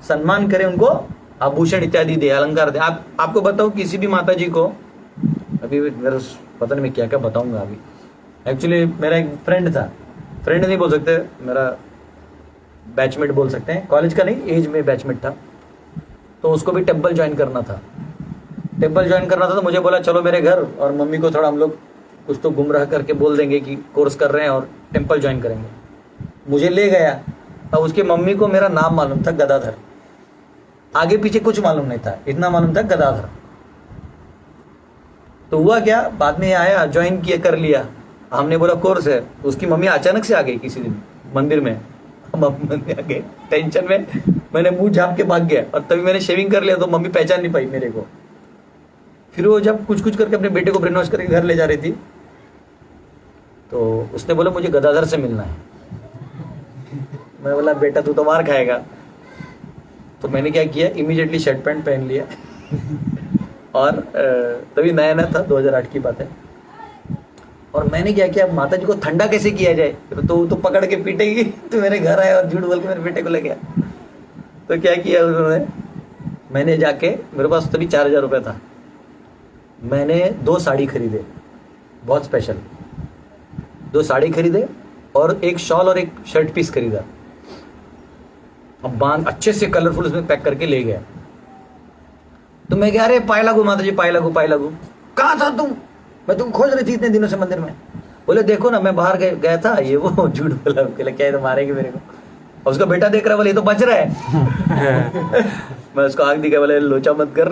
सम्मान करें, उनको आभूषण इत्यादि दे, अलंकार दे। आपको बताऊं, किसी भी माता जी को, अभी मेरा पता नहीं मैं क्या क्या बताऊंगा अभी। एक्चुअली मेरा एक फ्रेंड था, फ्रेंड नहीं बोल सकते, मेरा बैचमेट बोल सकते हैं, कॉलेज का नहीं, एज में बैचमेट था। तो उसको भी टेम्पल ज्वाइन करना था। तो मुझे बोला चलो मेरे घर, और मम्मी को थोड़ा हम लोग कुछ तो गुमराह करके बोल देंगे कि कोर्स कर रहे हैं और टेम्पल ज्वाइन करेंगे। मुझे ले गया। अब उसके मम्मी को मेरा नाम मालूम था, गदाधर। आगे पीछे कुछ मालूम नहीं था, इतना मालूम था गदाधर। तो हुआ क्या, बाद में आया, ज्वाइन किया, कर लिया। हमने बोला कोर्स है। उसकी मम्मी अचानक से आ गई किसी दिन मंदिर में। हम मंदिर आ गए, टेंशन में मैंने मुंह झाँप के भाग गया, और तभी मैंने शेविंग कर लिया तो मम्मी पहचान नहीं पाई मेरे को। फिर वो जब कुछ कुछ करके अपने बेटे को ब्रेन वॉश करके घर ले जा रही थी, तो उसने बोला मुझे गदाधर से मिलना है। मैं बोला बेटा तू तो मार खाएगा। तो मैंने क्या किया, इमीडिएटली शर्ट पैंट पहन लिया और तभी नया नया था, 2008 की बात है। और मैंने क्या किया, माता जी को ठंडा कैसे किया जाए, तो पकड़ के पीटेगी। तो मेरे घर आया और झूठ बोल के मेरे बेटे को ले गया। तो क्या किया उन्होंने, मैंने जाके, मेरे पास तभी 4000 रुपये था, मैंने 2 साड़ी खरीदे, बहुत स्पेशल 2 साड़ी खरीदे और एक शॉल और एक शर्ट पीस खरीदा। अब बांध अच्छे से कलरफुल उसमें पैक करके ले गया। तो मैं कह, अरे पाए लागू माता जी, पाए लागू पाए लागू। कहाँ था तुम, मैं तुम खोज रही थी इतने दिनों से मंदिर में। बोले देखो ना मैं बाहर गया था, ये वो झूठ बोला। क्या है तो मारेगी मेरे को। और उसका बेटा देख रहा, बोले ये तो बच रहा है। मैं उसको आग दिखा, बोले लोचा मत कर,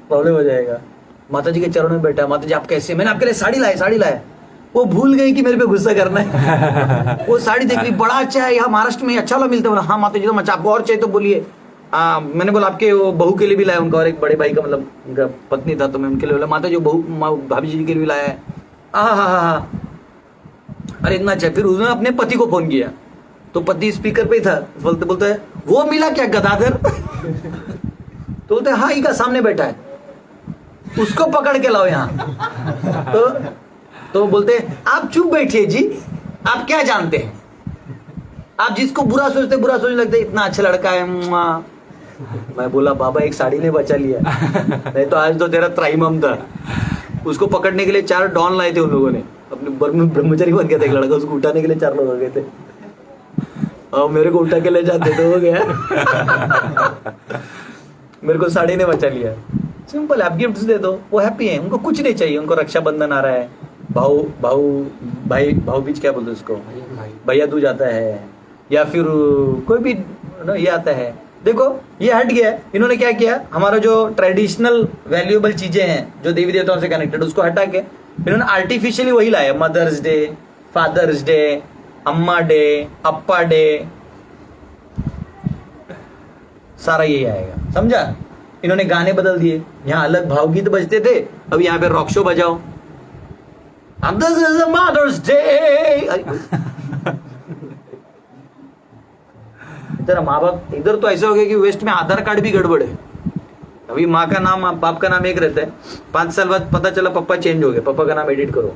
प्रॉब्लम हो जाएगा। माता जी के चरणों में बैठा, माता जी आप कैसे, मैंने आपके लिए साड़ी लाए। वो भूल गई कि मेरे पे गुस्सा करना है। वो साड़ी देख ली, बड़ा अच्छा है, यहाँ महाराष्ट्र में अच्छा वाला मिलता है। बोला हाँ माता जी तो अच्छा, आपको और चाहिए तो बोलिए। मैंने बोला आपके वो बहू के लिए भी लाया, उनका और एक बड़े भाई का, मतलब उनका पत्नी था, तो मैं उनके लिए बोला माता जी बहू भाभी जी के लिए भी लाया है। हाँ, अरे इतना अच्छा। फिर उसने अपने पति को फोन किया, तो पति स्पीकर पे ही था, बोलते है वो मिला क्या गदाधर। तो बोलते हाँ इनका सामने बैठा है, उसको पकड़ के लाओ यहाँ। तो बोलते आप चुप बैठिए जी, आप क्या जानते हैं, आप जिसको बुरा सोचने लगते, इतना अच्छा लड़का है। मैं बोला बाबा एक साड़ी ने बचा लिया, नहीं तो आज तो तेरा त्राइमम था। उसको पकड़ने के लिए 4 डॉन लाए थे उन लोगों ने, अपने ब्रह्मचारी बन गया था एक लड़का, उसको उठाने के लिए 4 लोग हो गए थे। और मेरे को उठा के ले जाते तो हो गया। मेरे को साड़ी ने बचा लिया। सिंपल, आप गिफ्ट्स दे दो, वो हैप्पी है, उनको कुछ नहीं चाहिए। उनको रक्षाबंधन आ रहा है, भाऊ बीज क्या बोलते उसको, भैया दूज आता है, या फिर कोई भी ये आता है। देखो ये हट गया, इन्होंने क्या किया, हमारा जो ट्रेडिशनल वैल्यूएबल चीजें हैं जो देवी देवताओं से कनेक्टेड, उसको हटा के इन्होंने आर्टिफिशियली वही लाया। मदर्स डे, फादर्स डे, अम्मा डे, अप्पा डे, सारा यही आएगा, समझा। इन्होंने गाने बदल दिए, यहाँ अलग भावगीत बजते थे, अब यहाँ पे रॉक शो बजाओ। This is a Mother's Day। इधर माँ बाप, इधर तो ऐसा हो गया कि वेस्ट में आधार कार्ड भी गड़बड़ है। अभी माँ का नाम बाप का नाम एक रहता है, 5 साल बाद पता चला पापा चेंज हो गए, पापा का नाम एडिट करो।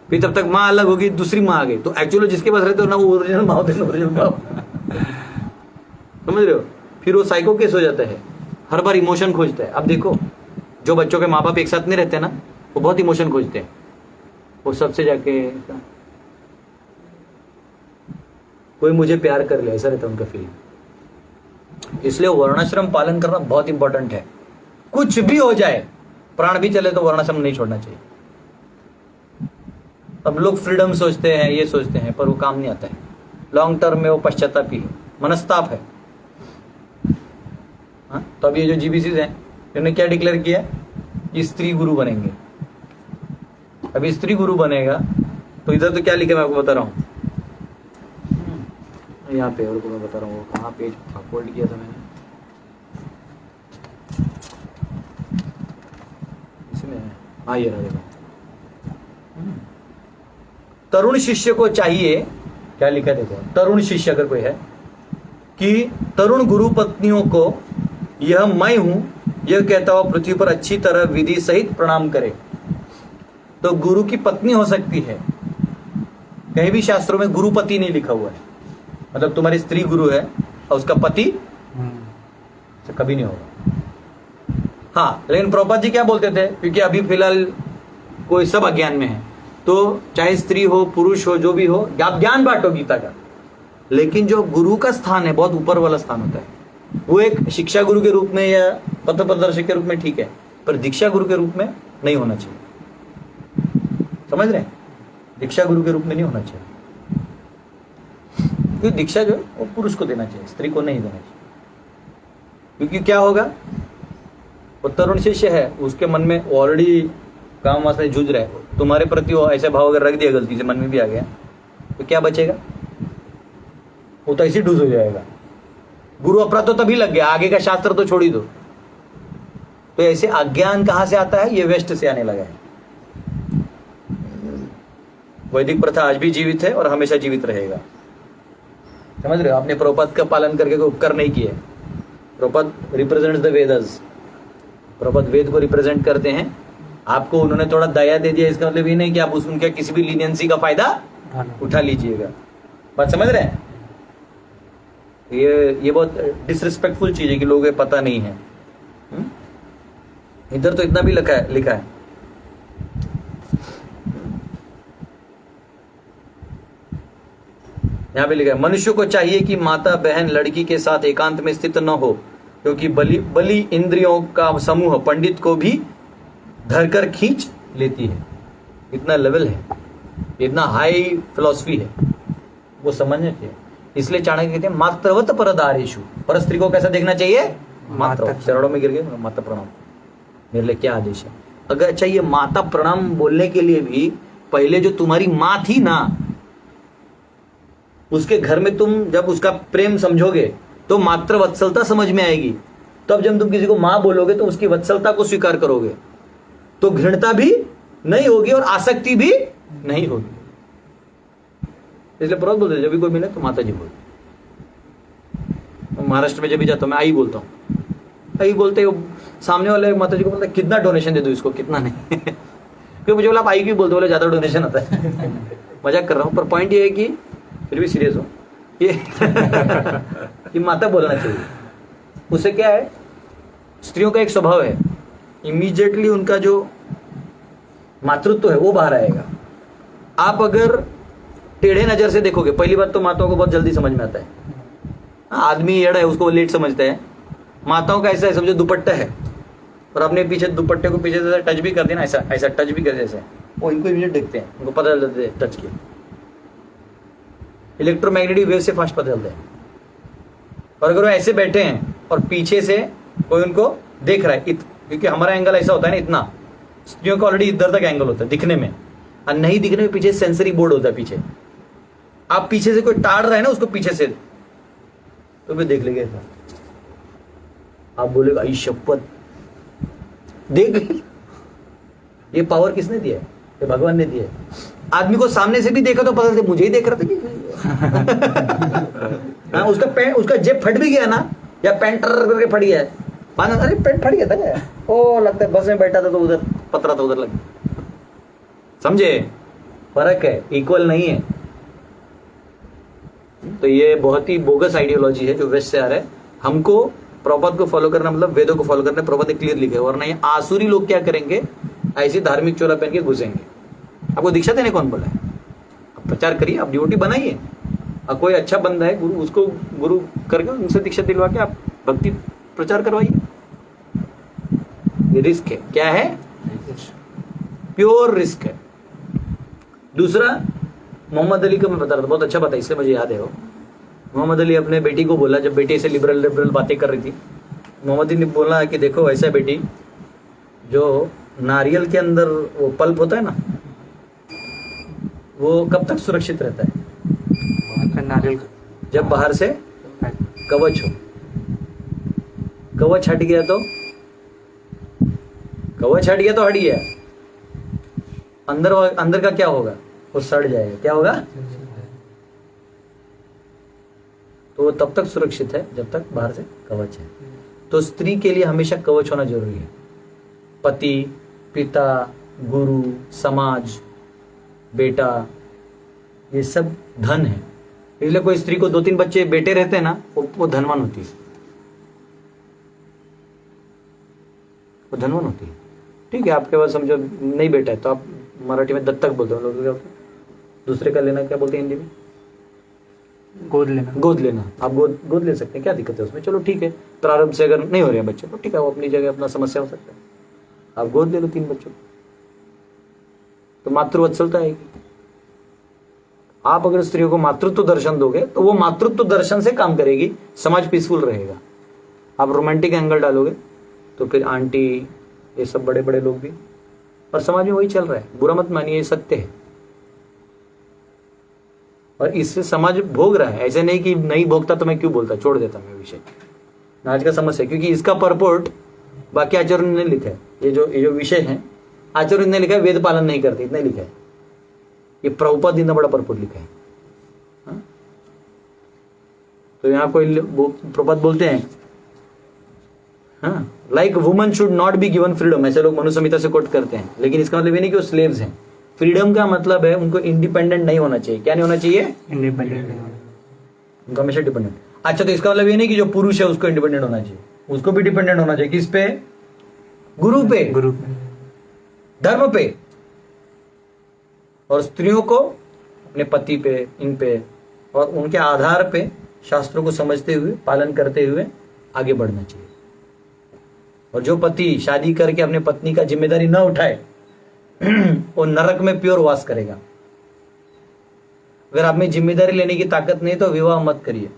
फिर तब तक माँ अलग होगी, दूसरी माँ आ गई, तो एक्चुअली जिसके पास रहते हो ना वो ओरिजिनल माँ होते हैं, ओरिजिनल बाप। समझ रहे हो। फिर वो साइको केस हो जाता है, हर बार इमोशन खोजता है। अब देखो जो बच्चों के माँ बाप एक साथ नहीं रहते ना, वो बहुत इमोशन खोजते हैं। वो सबसे जाके कोई मुझे प्यार कर ले, ऐसा रहता है उनका फीलिंग। इसलिए वर्णाश्रम पालन करना बहुत इंपॉर्टेंट है। कुछ भी हो जाए, प्राण भी चले, तो वर्णाश्रम नहीं छोड़ना चाहिए। अब लोग फ्रीडम सोचते हैं, ये सोचते हैं, पर वो काम नहीं आता है। लॉन्ग टर्म में वो पश्चाताप ही है, मनस्ताप है। तो अब ये जो जीबीसीज हैं, इन्होंने क्या डिक्लेयर किया, ये स्त्री गुरु बनेंगे। अभी स्त्री गुरु बनेगा, तो इधर तो क्या लिखा मैं आपको बता रहा हूँ, यहाँ पे, और को मैं बता रहा हूँ, कहाँ पेज फोल्ड किया था मैंने, इसमें हाँ ये रहा, देखो। तरुण शिष्य को चाहिए, क्या लिखा है देखो, तरुण शिष्य अगर कोई है, कि तरुण गुरु पत्नियों को यह मैं हूं यह कहता हुआ पृथ्वी पर अच्छी तरह विधि सहित प्रणाम करे। तो गुरु की पत्नी हो सकती है, कहीं भी शास्त्रों में गुरुपति नहीं लिखा हुआ है, मतलब तुम्हारी स्त्री गुरु है और उसका पति तो कभी नहीं होगा। हाँ, लेकिन प्रभुपाद जी क्या बोलते थे, क्योंकि अभी फिलहाल कोई सब अज्ञान में है, तो चाहे स्त्री हो पुरुष हो जो भी हो, आप ज्ञान बांटो गीता का, लेकिन जो गुरु का स्थान है बहुत ऊपर वाला स्थान होता है। वो एक शिक्षा गुरु के रूप में या पथ प्रदर्शक के रूप में ठीक है, पर दीक्षा गुरु के रूप में नहीं होना चाहिए। समझ रहे हैं, दीक्षा गुरु के रूप में नहीं होना चाहिए, क्योंकि दीक्षा जो है वो पुरुष को देना चाहिए, स्त्री को नहीं देना चाहिए। क्योंकि क्या होगा, वो तरुण शिष्य है, उसके मन में ऑलरेडी काम वासना जूझ रहा है, तुम्हारे प्रति वो ऐसे भाव अगर रख दिया गलती से, मन में भी आ गया, तो क्या बचेगा, वो तो ऐसी डूज हो जाएगा। गुरु अपराध तो तभी लग गया, आगे का शास्त्र तो छोड़ ही दो। तो ऐसे अज्ञान कहां से आता है? ये वेस्ट से आने लगा है। वैदिक प्रथा आज भी जीवित है और हमेशा जीवित रहेगा। समझ रहे हो? आपने प्रभुपाद का पालन करके कोई उपकार नहीं किए। प्रभुपाद रिप्रेजेंट्स द वेदस, प्रभुपाद वेद को रिप्रेजेंट करते हैं। आपको उन्होंने थोड़ा दया दे दिया, इसका मतलब ये नहीं कि आप उनके किसी भी लीनियंसी का फायदा उठा लीजिएगा। बात समझ रहे हैं? ये बहुत डिसरिस्पेक्टफुल चीज है कि लोगों को पता नहीं है। इधर तो इतना भी लिखा है। यहां पे लिखा है, मनुष्य को चाहिए कि माता बहन लड़की के साथ एकांत में स्थित न हो, क्योंकि बली इंद्रियों का समूह पंडित को भी धरकर खींच लेती है। इतना लेवल है, इतना हाई फिलॉसफी है, वो समझने चाहिए। इसलिए चाणक्य कहते हैं मात्रवत परदारेषु, पर स्त्री को कैसा देखना चाहिए? मात्र। चरणों में गिर गए, माता प्रणाम, मेरे लिए क्या आदेश है? अगर अच्छा ये माता प्रणाम बोलने के लिए भी पहले जो तुम्हारी माँ थी ना, उसके घर में तुम जब उसका प्रेम समझोगे तो मात्र वत्सलता समझ में आएगी। तब जब तुम किसी को मां बोलोगे तो उसकी वत्सलता को स्वीकार करोगे, तो घृणता भी नहीं होगी और आसक्ति भी नहीं होगी। इसलिए बहुत बोलते जब भी कोई मिले तो माता जी बोल। महाराष्ट्र में जब भी जाता हूं मैं आई बोलता हूँ, आई बोलते हो सामने वाले माता जी को बोलते कितना डोनेशन दे दो इसको, कितना नहीं क्योंकि मुझे बोला आप आई क्यों बोलते, बोले ज्यादा डोनेशन आता है मजाक कर रहा हूँ, पर पॉइंट ये है कि फिर भी सीरियस हो ये माता बोलना चाहिए। उससे क्या है, स्त्रियों का एक स्वभाव है, इमीडिएटली उनका जो मातृत्व है वो बाहर आएगा। आप अगर टेढ़े नजर से देखोगे, पहली बात तो माताओं को बहुत जल्दी समझ में आता है। आदमी एड़ा है उसको लेट समझता है, माताओं का ऐसा है, समझो दुपट्टा है और अपने पीछे दुपट्टे को पीछे से टच भी कर देना, ऐसा ऐसा टच भी कर ऐसा, वो इनको इमीडिएट देखते हैं, उनको पता चलता है टच के। इलेक्ट्रोमैग्नेटिक वेव से फास्ट पता चलता है। और अगर वो ऐसे बैठे हैं और पीछे से कोई उनको देख रहा है, क्योंकि हमारा एंगल ऐसा होता है ना इतना, स्त्रियों का ऑलरेडी इधर तक एंगल होता है दिखने में, और नहीं दिखने में पीछे सेंसरी बोर्ड होता है पीछे। आप पीछे से कोई टाड़ रहा है ना उसको पीछे से, तो भी देख लेंगे ऐसा, आप बोलेगा आई शपथ देख ये पावर किसने दिया है? ये भगवान ने दिया है। आदमी को सामने से भी देखा तो पता चलता मुझे ही देख रहा था कि हाँ, उसका जेब फट भी गया ना, या पैंट करके फट गया है, अरे पैंट फट गया था क्या? ओ लगता है बस में बैठा था तो उधर पतरा था, उधर लग गया। समझे? फर्क है, इक्वल नहीं है। तो ये बहुत ही बोगस आइडियोलॉजी है जो वेस्ट से आ रहा है। हमको प्रभुपाद को फॉलो करना मतलब वेदों को फॉलो करना, प्रभुपाद ने क्लियर लिखा है। वरना ये आसुरी लोग क्या करेंगे, ऐसी धार्मिक चोला पहन के घुसेंगे। आपको दीक्षा देने कौन बोला है? आप प्रचार करिए, आप ड्यूटी बनाइए, और कोई अच्छा बंदा है गुरु, उसको गुरु करके उनसे दीक्षा दिलवा के आप भक्ति प्रचार करवाइए। ये रिस्क है। क्या है? प्योर रिस्क है। दूसरा, मोहम्मद अली का मैं बता रहा था, बहुत अच्छा बता, इसलिए मुझे याद है वो। मोहम्मद अली अपने बेटी को बोला, जब बेटी से लिबरल बातें कर रही थी, मोहम्मद अली ने बोला कि देखो ऐसा बेटी, जो नारियल के अंदर वो पल्प होता है ना, वो कब तक सुरक्षित रहता है? नारियल जब बाहर से कवच हो। कवच हट गया तो हट गया। अंदर का क्या होगा? वो सड़ जाएगा। क्या होगा? तो वो तब तक सुरक्षित है जब तक बाहर से कवच है। तो स्त्री के लिए हमेशा कवच होना जरूरी है। पति, पिता, गुरु, समाज, बेटा, ये सब धन है। इसलिए कोई स्त्री को 2-3 बच्चे बेटे रहते हैं ना, वो धनवान होती है, वो धनवान होती है। ठीक है, आपके पास समझो नहीं बेटा है तो आप मराठी में दत्तक बोलते हो, लोग क्या बोलते हैं? दूसरे का लेना क्या बोलते हैं हिंदी में? गोद लेना। आप गोद ले सकते हैं, क्या दिक्कत है उसमें? चलो ठीक है, प्रारंभ से अगर नहीं हो रहे हैं बच्चे तो ठीक है, वो अपनी जगह अपना समस्या हो सकता है, आप गोद ले लो 3 बच्चों, तो मातृवत्सलता आएगी। आप अगर स्त्रियों को मातृत्व दर्शन दोगे तो वो मातृत्व दर्शन से काम करेगी, समाज पीसफुल रहेगा। आप रोमांटिक एंगल डालोगे तो फिर आंटी, ये सब बड़े बड़े लोग भी, और समाज में वही चल रहा है। बुरा मत मानिए, ये सत्य है, और इससे समाज भोग रहा है। ऐसे नहीं कि नहीं भोगता तो मैं क्यों बोलता, छोड़ देता मैं विषय। आज का समस्या, क्योंकि इसका परपोर्ट बाकी आचार्य ने लिखा है, ये जो विषय है आचार्य ने लिखा है, वेद पालन नहीं करते, इतना ही लिखा है। ये प्रभुपाद इतना बड़ा पर्पज लिखा है। हाँ? तो यहाँ कोई प्रभुपाद बोलते हैं हाँ, like woman should not be given freedom, ऐसे लोग मनु संहिता से कोट करते हैं, लेकिन इसका मतलब ये नहीं कि वो स्लेव्स हैं। फ्रीडम का मतलब है उनको इंडिपेंडेंट नहीं होना चाहिए। क्या नहीं होना चाहिए? इंडिपेंडेंट। उनको हमेशा डिपेंडेंट। अच्छा, तो इसका मतलब ये नहीं कि जो पुरुष है उसको इंडिपेंडेंट होना चाहिए, उसको भी डिपेंडेंट होना चाहिए। किस पे? गुरु पे, धर्म पे। और स्त्रियों को अपने पति पे, इन पे और उनके आधार पे शास्त्रों को समझते हुए, पालन करते हुए आगे बढ़ना चाहिए। और जो पति शादी करके अपने पत्नी का जिम्मेदारी न उठाए वो नरक में प्योर वास करेगा। अगर आप में जिम्मेदारी लेने की ताकत नहीं तो विवाह मत करिए।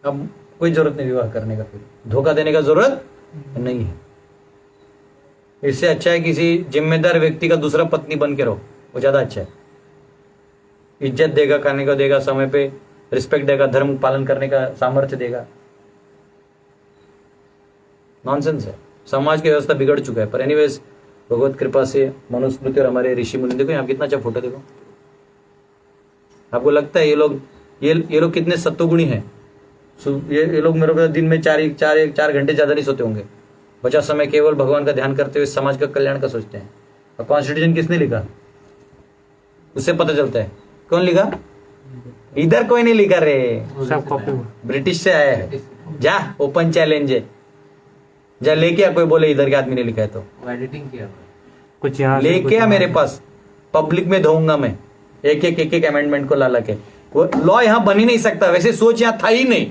अब कोई जरूरत नहीं विवाह करने का, फिर धोखा देने का जरूरत नहीं है। इससे अच्छा है किसी जिम्मेदार व्यक्ति का दूसरा पत्नी बन के रहो, वो ज्यादा अच्छा है। इज्जत देगा, खाने को देगा, समय पे रिस्पेक्ट देगा, धर्म पालन करने का सामर्थ्य देगा। नॉनसेंस है, समाज की व्यवस्था बिगड़ चुका है। पर एनीवेज भगवत कृपा से मनुस्मृति और हमारे ऋषि मुनि, देखो यहाँ कितना अच्छा फोटो, देखो। आपको लगता है ये लोग कितने सत्वगुणी हैं? ये लोग मेरे को दिन में चार घंटे ज्यादा नहीं सोते होंगे। बचा समय केवल भगवान का ध्यान करते हुए समाज का कल्याण का सोचते हैं। और कॉन्स्टिट्यूशन किसने लिखा? उससे पता चलता है। कौन लिखा? इधर कोई नहीं लिखा रे, सब कॉपी ब्रिटिश से आया है। जा, ओपन चैलेंज है, जा लेके आ। कोई बोले इधर के आदमी ने लिखा है तो एडिटिंग किया कुछ यहाँ लेके आ मेरे पास, पब्लिक में धोऊंगा मैं एक अमेंडमेंट को ला के। वो लॉ यहाँ बन ही नहीं सकता, वैसे सोच यहाँ था ही नहीं।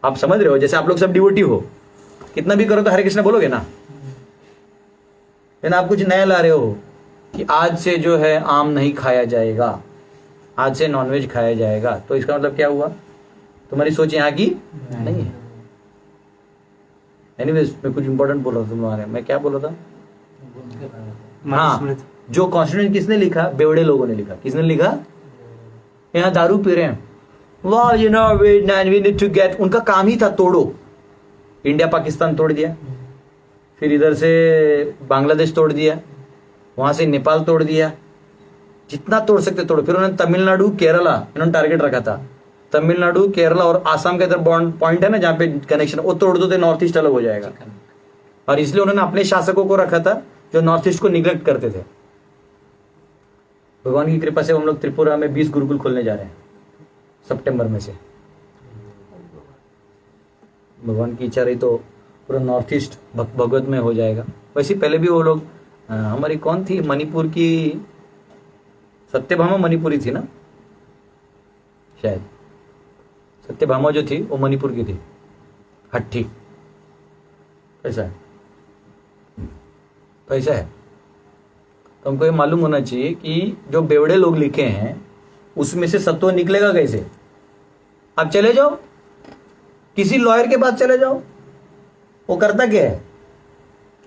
आप समझ रहे हो? जैसे आप लोग सब डिवोटी हो, कितना भी करो तो हरे कृष्ण बोलोगे ना, लेकिन आप कुछ नया ला रहे हो कि आज से जो है आम नहीं खाया जाएगा, आज से नॉनवेज खाया जाएगा। तो इसका मतलब क्या हुआ? तुम्हारी सोच यहाँ की नहीं है। एनीवेज मैं कुछ इंपॉर्टेंट बोल रहा था तुम्हारे, मैं क्या बोल रहा था? हाँ, जो कॉन्स्टिट्यूशन किसने लिखा? बेवड़े लोगों ने लिखा। किसने लिखा? यहाँ दारू पी रहे हैं, वाह you know we need to get, उनका काम ही था तोड़ो। इंडिया पाकिस्तान तोड़ दिया, फिर इधर से बांग्लादेश तोड़ दिया, वहां से नेपाल तोड़ दिया, जितना तोड़ सकते तोड़ो। फिर उन्होंने तमिलनाडु, केरला इन्होंने टारगेट रखा था। तमिलनाडु, केरला और आसाम का इधर पॉइंट है ना जहाँ पे कनेक्शन, वो तोड़ दो तो नॉर्थ ईस्ट अलग हो जाएगा। और इसलिए उन्होंने अपने शासकों को रखा था जो नॉर्थ ईस्ट को निग्लेक्ट करते थे। भगवान की कृपा से हम लोग त्रिपुरा में 20 गुरुकुल खोलने जा रहे हैं सितंबर में से। भगवान की इच्छा रही तो पूरा नॉर्थ ईस्ट भगवत में हो जाएगा। वैसे पहले भी वो लोग, हमारी कौन थी मणिपुर की, सत्यभामा मणिपुरी थी ना शायद, सत्यभामा जो थी वो मणिपुर की थी। हट्ठी ऐसा है, तो ऐसा है। तो हमको ये मालूम होना चाहिए कि जो बेवड़े लोग लिखे हैं उसमें से सत्व निकलेगा कैसे। आप चले जाओ किसी लॉयर के पास, चले जाओ, वो करता क्या है?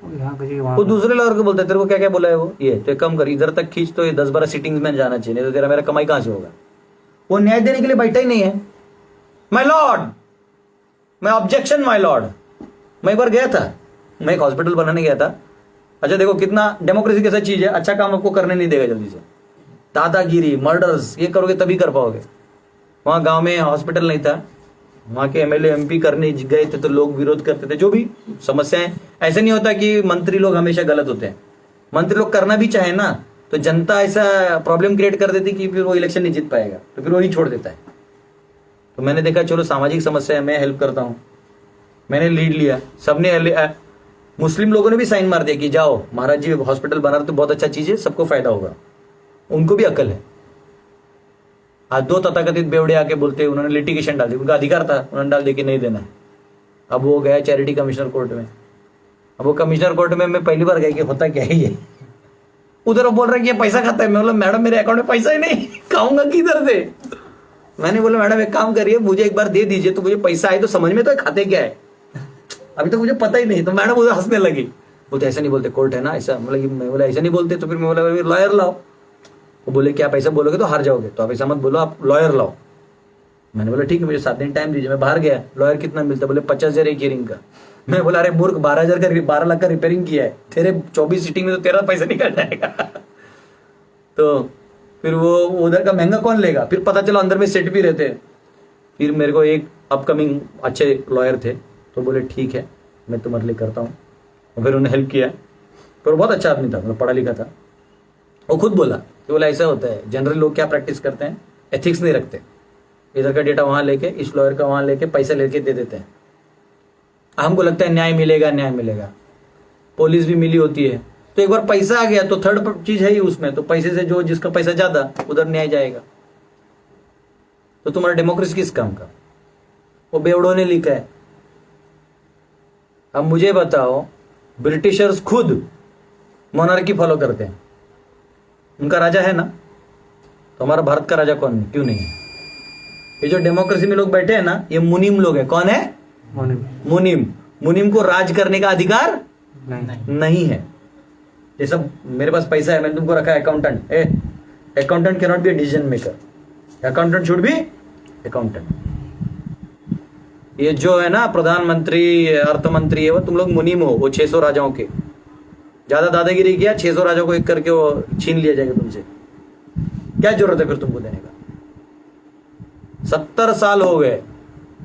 वो दूसरे लॉयर को बोलता है तेरे को क्या क्या बोला है वो, ये तो कम कर, इधर तक खींच, तो ये 10-12 सिटिंग्स में जाना चाहिए, नहीं तो तेरा मेरा कमाई कहां से होगा। वो न्याय देने के लिए बैठा ही नहीं है। माय लॉर्ड, मैं ऑब्जेक्शन माय लॉर्ड। मैं एक बार गया था, मैं एक हॉस्पिटल बनाने गया था। अच्छा देखो कितना डेमोक्रेसी कैसा चीज है, अच्छा काम आपको करने नहीं देगा जल्दी से। दादागिरी, मर्डर्स, ये करोगे तभी कर पाओगे। वहां गांव में हॉस्पिटल नहीं था, वहां के एमएलए एमपी करने गए थे तो लोग विरोध करते थे। जो भी समस्याएं, ऐसे नहीं होता कि मंत्री लोग हमेशा गलत होते हैं। मंत्री लोग करना भी चाहे ना तो जनता ऐसा प्रॉब्लम क्रिएट कर देती कि फिर वो इलेक्शन नहीं जीत पाएगा, तो फिर वही छोड़ देता है। तो मैंने देखा चलो सामाजिक समस्या है, मैं हेल्प करता हूँ, मैंने लीड लिया। सबने, मुस्लिम लोगों ने भी साइन मार दिया कि जाओ महाराज जी हॉस्पिटल बना रहे तो बहुत अच्छा चीज है, सबको फायदा होगा। उनको भी अकल है। आज 2 तथाकथित बेवड़े आके बोलते, उन्होंने लिटिगेशन डाल दी, उनका अधिकार था, उन्होंने डाल दिया कि नहीं देना है। अब वो गया चैरिटी कमिश्नर कोर्ट में। अब वो कमिश्नर कोर्ट में मैं पहली बार गया कि होता क्या ही है। उधर वो बोल रहा है कि ये पैसा खाता है। मैं बोला मैडम मेरे अकाउंट में पैसा ही नहीं, खाऊंगा किधर से। मैंने बोला मैडम एक काम करिए, मुझे एक बार दे दीजिए तो मुझे पैसा आए तो समझ में तो खाते क्या है, अभी तो मुझे पता ही नहीं। तो मैडम उधर हंसने लगी, बोलते ऐसा नहीं बोलते, कोर्ट है ना ऐसा। मैं बोला ऐसा नहीं बोलते, तो फिर मैं बोला लॉयर लाओ। वो बोले कि आप ऐसा बोलोगे तो हार जाओगे, तो आप ऐसा मत बोलो, आप लॉयर लाओ। मैंने बोला ठीक है, मुझे 7 दिन टाइम दीजिए। मैं बाहर गया, लॉयर कितना मिलता? बोले 50,000 एक हियरिंग का। मैं बोला अरे मूर्ख, 12,000 का 12 लाख का रिपेयरिंग किया है, तेरे 24 सीटिंग में तो तेरा पैसा निकल जाएगा। तो फिर वो उधर का महंगा कौन लेगा? फिर पता चला अंदर में सेट भी रहते हैं। फिर मेरे को एक अपकमिंग अच्छे लॉयर थे, तो बोले ठीक है मैं तुम्हारे लिए करता हूँ, और फिर उन्हें हेल्प किया। पर बहुत अच्छा आदमी था, मतलब पढ़ा लिखा था। वो खुद बोला कि बोला ऐसा होता है, जनरल लोग क्या प्रैक्टिस करते हैं, एथिक्स नहीं रखते, इधर का डेटा वहां लेके, इस लॉयर का वहां लेके पैसा लेके दे देते हैं। हमको लगता है न्याय मिलेगा, न्याय मिलेगा, पुलिस भी मिली होती है, तो एक बार पैसा आ गया तो थर्ड चीज है ही उसमें, तो पैसे से जो जिसका पैसा ज्यादा उधर न्याय जाएगा। तो तुम्हारा डेमोक्रेसी किस काम का? वो बेवड़ों ने लिखा है। अब मुझे बताओ, ब्रिटिशर्स खुद मोनार्की फॉलो करते हैं, उनका राजा है ना, तो हमारा भारत का राजा कौन क्यों नहीं है? ये जो डेमोक्रेसी में लोग बैठे हैं ना, ये मुनीम लोग हैं। कौन है? मुनीम। मुनीम को राज करने का अधिकार नहीं है। ये सब मेरे पास पैसा है, मैंने तुमको रखा है accountant. Accountant can not be a decision maker, accountant should be accountant. ये जो है ना प्रधानमंत्री, अर्थ मंत्री है, वो तुम लोग मुनीम हो, वो 600 राजाओं के। ज्यादा दादागिरी किया, 600 राजाओं को एक करके वो छीन लिया जाएगा तुमसे। क्या जरूरत है फिर तुमको देने का? 70 साल हो गए,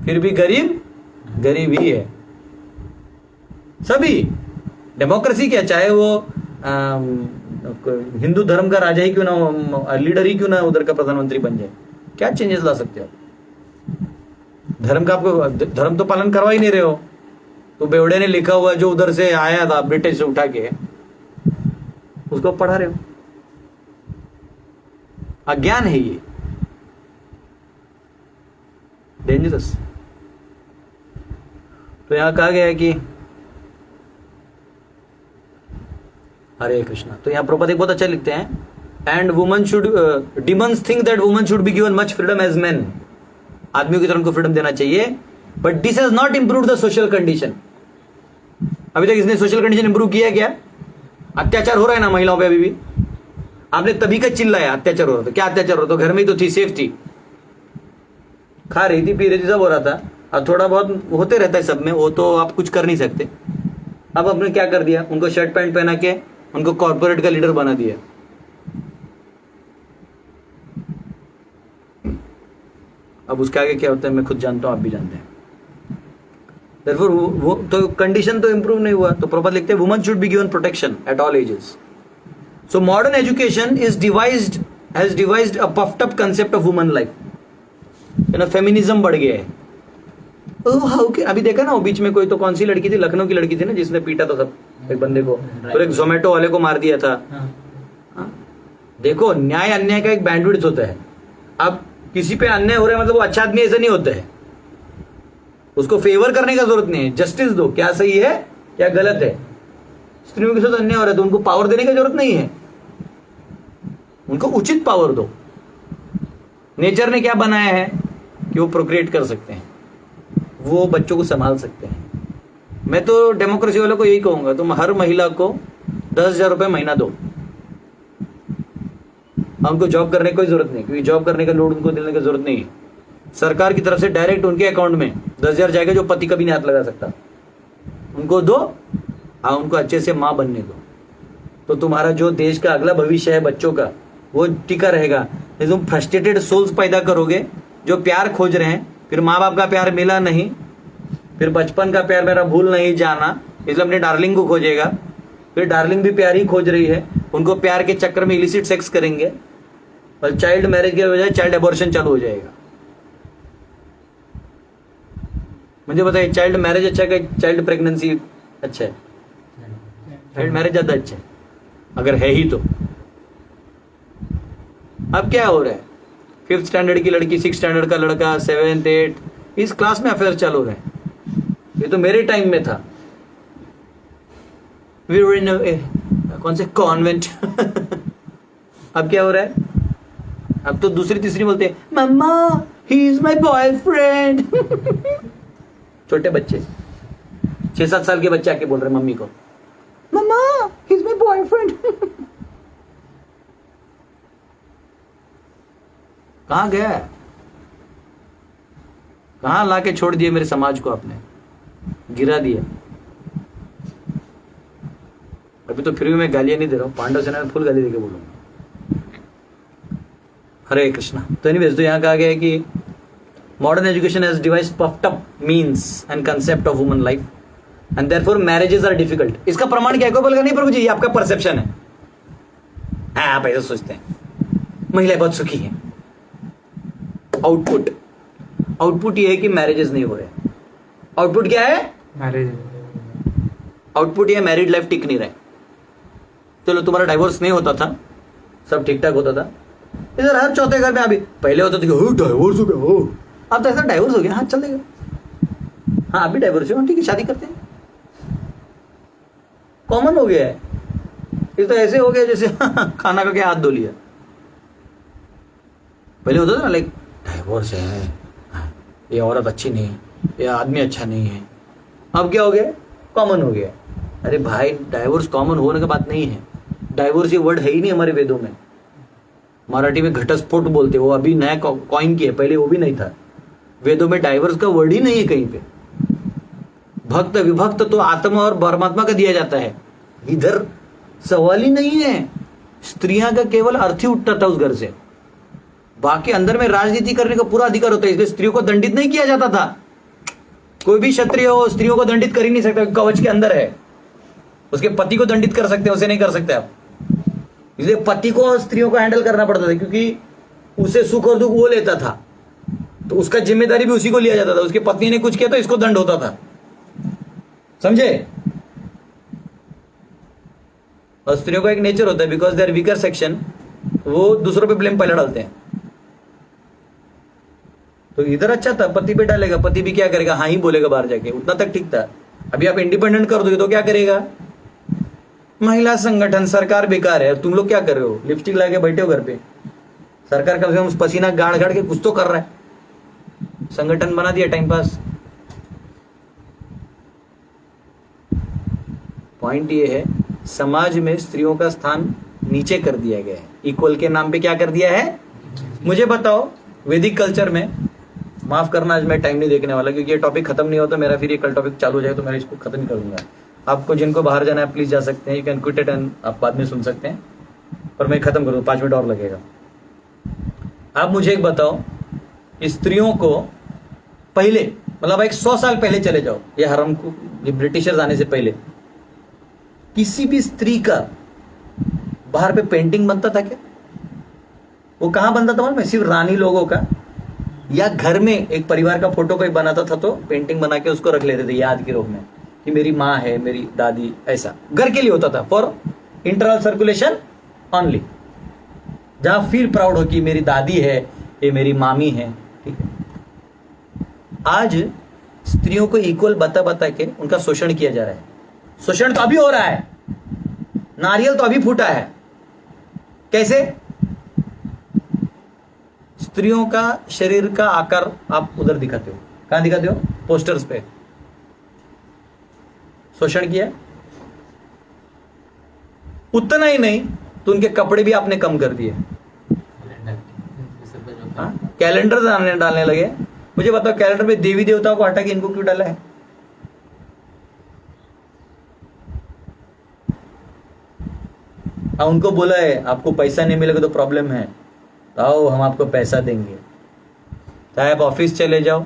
फिर भी गरीब गरीब ही है सभी। डेमोक्रेसी क्या, चाहे वो हिंदू धर्म का राजा ही क्यों ना, लीडर ही क्यों ना उधर का प्रधानमंत्री बन जाए, क्या चेंजेस ला सकते हो? धर्म का आपको धर्म तो पालन करवा ही नहीं रहे हो। तो बेवड़े ने लिखा हुआ जो उधर से आया था ब्रिटिश से उठा के, उसको पढ़ा रहे हो। अज्ञान है ये, डेंजरस। तो यहां कहा गया है कि हरे कृष्णा। तो यहां प्रभुपाद एक बहुत अच्छा लिखते हैं, and woman should, demons think that woman should be given much freedom as men. आदमियों की तरह उनको फ्रीडम देना चाहिए, but this has not improve the social condition. अभी तक इसने सोशल कंडीशन इंप्रूव किया क्या? अत्याचार हो रहा है ना महिलाओं पे अभी भी। आपने तभी का चिल्लाया अत्याचार हो रहा था, क्या अत्याचार हो रहा था? घर में ही तो थी, सेफ थी, खा रही थी, पी रही थी, सब हो रहा था। अब थोड़ा बहुत होते रहता है सब में, वो तो आप कुछ कर नहीं सकते। अब आपने क्या कर दिया? उनको शर्ट पैंट पहना के उनको कॉर्पोरेट का लीडर बना दिया। अब उसके आगे क्या होता है मैं खुद जानता हूं, आप भी जानते हैं। Therefore, वो तो कंडीशन तो इंप्रूव नहीं हुआ। तो प्रभुपाद लिखते हैं woman should be given protection at all ages. So modern education has devised a puffed up concept of woman life. You know, feminism बढ़ गया है। अभी देखा ना, वो बीच में कोई तो कौन सी लड़की थी, लखनऊ की लड़की थी ना, जिसने पीटा था सब एक बंदे को, और एक जोमेटो वाले को मार दिया था। देखो, न्याय अन्याय का एक बैंडविड्थ होता है। अब किसी पे अन्याय हो रहा है मतलब वो अच्छा आदमी ऐसा नहीं होता है, उसको फेवर करने का जरूरत नहीं है, जस्टिस दो, क्या सही है क्या गलत है। स्त्रियों के साथ अन्याय हो रहा है तो उनको पावर देने की जरूरत नहीं है, उनको उचित पावर दो। नेचर ने क्या बनाया है कि वो प्रोक्रिएट कर सकते हैं, वो बच्चों को संभाल सकते हैं। मैं तो डेमोक्रेसी वालों को यही कहूंगा, तुम हर महिला को 10,000 रुपए महीना दो। उनको जॉब करने की कोई जरूरत नहीं, क्योंकि जॉब करने का लोड उनको देने की जरूरत नहीं है। सरकार की तरफ से डायरेक्ट उनके अकाउंट में 10,000 जाएगा, जो पति कभी नहीं हाथ लगा सकता। उनको दो, हाँ, उनको अच्छे से माँ बनने दो, तो तुम्हारा जो देश का अगला भविष्य है बच्चों का, वो टिका रहेगा। नहीं तुम फ्रस्ट्रेटेड सोल्स पैदा करोगे जो प्यार खोज रहे हैं, फिर माँ बाप का प्यार मिला नहीं, फिर बचपन का प्यार मेरा भूल नहीं जाना, इसलिए अपने डार्लिंग को खोजेगा, फिर डार्लिंग भी प्यार ही खोज रही है, उनको प्यार के चक्कर में इलिसिट सेक्स करेंगे, और चाइल्ड मैरिज के बजाय चाइल्ड एबॉर्शन चालू हो जाएगा। मुझे बताइए, चाइल्ड मैरिज अच्छा है कि चाइल्ड प्रेगनेंसी अच्छा है? चाइल्ड मैरिज ज्यादा अच्छा है, अगर है ही तो। अब क्या हो रहा है, 5th स्टैंडर्ड की लड़की, 6th स्टैंडर्ड का लड़का, 7th 8th, इस क्लास में अफेयर चालू हो रहे हैं। ये तो मेरे टाइम में था, We were in कौन से कॉन्वेंट। अब क्या हो रहा है, अब तो दूसरी तीसरी बोलते हैं, मम्मा ही इज माई बॉयफ्रेंड। छोटे बच्चे, 6-7 साल के बच्चे आके बोल रहे मम्मी को, मम्मा ही इज माई बॉयफ्रेंड। कहां गया? कहाँ ला के छोड़ दिए मेरे समाज को, आपने गिरा दिया। अभी तो फिर भी मैं गालियां नहीं दे रहा हूँ, पांडव सेना में फुल गाली देके बोलूंगा। हरे कृष्णा। तो एनीवेज, तो यहाँ कहा गया है कि modern education has devised puffed up means and concept of woman life and therefore marriages are difficult. इसका प्रमाण क्या है? कोई बोलेगा नहीं प्रभु जी, ये आपका परसेप्शन है, आप ऐसा सोचते हैं, महिलाएं बहुत सुखी हैं। आउटपुट ये है कि मैरिजेस नहीं हो रहे। आउटपुट क्या है? मैरिज। आउटपुट ये मैरिड लाइफ टिक नहीं रहे। चलो तुम्हारा डाइवोर्स नहीं होता था, सब ठीक ठाक होता था, इधर हर चौथे घर में अभी पहले होता था कि डाइवोर्स हो गया, हो अब तो ऐसा डाइवोर्स हो गया, हाँ चल देगा, हाँ अभी डाइवोर्स हो, ठीक है शादी करते हैं, कॉमन हो गया है। ये तो ऐसे हो गया जैसे खाना खा के हाथ धो लिया। पहले होता था ना, लाइक डाइवोर्स है, ये औरत अच्छी नहीं है, ये आदमी अच्छा नहीं है। अब क्या हो गया? कॉमन हो गया। अरे भाई, डाइवोर्स कॉमन होने की बात नहीं है। डाइवोर्स ये वर्ड है ही नहीं हमारे वेदों में। मराठी में घटस्फोट बोलते, वो अभी नया कॉइन किया, पहले वो भी नहीं था। वेदों में डाइवोर्स का वर्ड ही नहीं है कहीं पे। भक्त विभक्त तो आत्मा और परमात्मा का दिया जाता है, इधर सवाल ही नहीं है। स्त्रियां का केवल अर्थ ही उठता था उस घर से, बाकी अंदर में राजनीति करने का पूरा अधिकार होता है। इसलिए स्त्रियों को दंडित नहीं किया जाता था। कोई भी क्षत्रिय हो स्त्रियों को दंडित कर ही नहीं सकता, कवच के अंदर है। उसके पति को दंडित कर सकते हैं, उसे नहीं कर सकते आप। इसलिए पति को स्त्रियों को हैंडल करना पड़ता था, क्योंकि उसे सुख और दुख वो लेता था, तो उसका जिम्मेदारी भी उसी को लिया जाता था। उसके पत्नी ने कुछ किया तो इसको दंड होता था, समझे? और स्त्रियों का एक नेचर होता है, because they are weaker section, वो दूसरों पे ब्लेम पहले डालते हैं। तो इधर अच्छा था, पति पे डालेगा, पति भी क्या करेगा? हाँ ही बोलेगा बाहर जाके, उतना तक ठीक था। अभी आप इंडिपेंडेंट कर दोगे तो क्या करेगा? महिला संगठन, सरकार बेकार है, तुम लोग क्या कर रहे हो? लिपस्टिक लगा के बैठे हो घर पे। सरकार कम से कम पसीना गाड़ गाड़ के कुछ तो कर रहा है, संगठन बना दिया टाइम पास। पॉइंट ये है, समाज में स्त्रियों का स्थान नीचे कर दिया गया है। इक्वल के नाम पे क्या कर दिया है? मुझे बताओ, वैदिक कल्चर में, माफ करना आज मैं टाइम नहीं देखने वाला, क्योंकि ये टॉपिक खत्म नहीं होता मेरा, फिर ये कल टॉपिक चालू हो जाए तो मैं इसको खत्म ही कर दूंगा। आपको जिनको बाहर जाना है प्लीज जा सकते हैं, you can quit it and आप बाद में सुन सकते हैं, पर मैं खत्म करूँ, 5 मिनट और लगेगा। आप मुझे एक बताओ, स्त्रियों को पहले, मतलब एक 100 साल पहले चले जाओ, ये हरम को, ये ब्रिटिशर्स आने से पहले, किसी भी स्त्री का बाहर पे पेंटिंग बनता था क्या? वो कहां बनता था मालूम है? सिर्फ रानी लोगों का, या घर में एक परिवार का फोटो कोई बनाता था तो पेंटिंग बना के उसको रख लेते थे याद के रूप में, कि मेरी माँ है, मेरी दादी, ऐसा घर के लिए होता था, फॉर इंटरनल सर्कुलेशन ओनली, जहां फील प्राउड हो कि मेरी दादी है, ये मेरी मामी है, ठीक है। आज स्त्रियों को इक्वल बता बता के उनका शोषण किया जा रहा है। शोषण तो अभी हो रहा है, नारियल तो अभी फूटा है। कैसे? स्त्रियों का शरीर का आकार आप उधर दिखाते हो, कहां दिखाते हो? पोस्टर्स पे। शोषण किया। उतना ही नहीं तो उनके कपड़े भी आपने कम कर दिए, कैलेंडर डालने लगे। मुझे बताओ, कैलेंडर में देवी देवताओं को हटा के इनको क्यों डाला है? उनको बोला है आपको पैसा नहीं मिलेगा तो प्रॉब्लम है, आओ हम आपको पैसा देंगे। चाहे आप ऑफिस चले जाओ,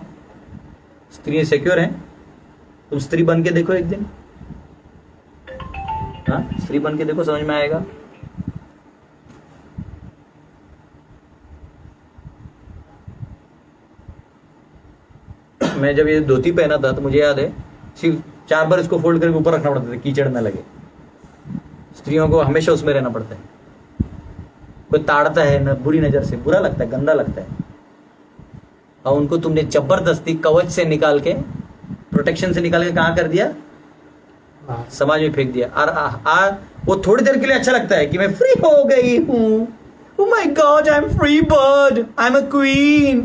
स्त्री सिक्योर हैं। तुम स्त्री बन के देखो एक दिन, हाँ स्त्री बन के देखो, समझ में आएगा। मैं जब ये धोती पहना था तो मुझे याद है, सिर्फ 4 बार इसको फोल्ड करके ऊपर रखना पड़ता था, कीचड़ न लगे। स्त्रियों को हमेशा उसमें रहना पड़ता है। कोई ताड़ता है न, बुरी नजर से, बुरा लगता है, गंदा लगता है, और उनको तुमने जबरदस्ती कवच से निकाल के, प्रोटेक्शन से निकाल के कहां कर दिया? समाज में फेंक दिया। और वो थोड़ी देर के लिए अच्छा लगता है कि मैं फ्री हो गई हूं, oh my God I am free bird, I am a queen.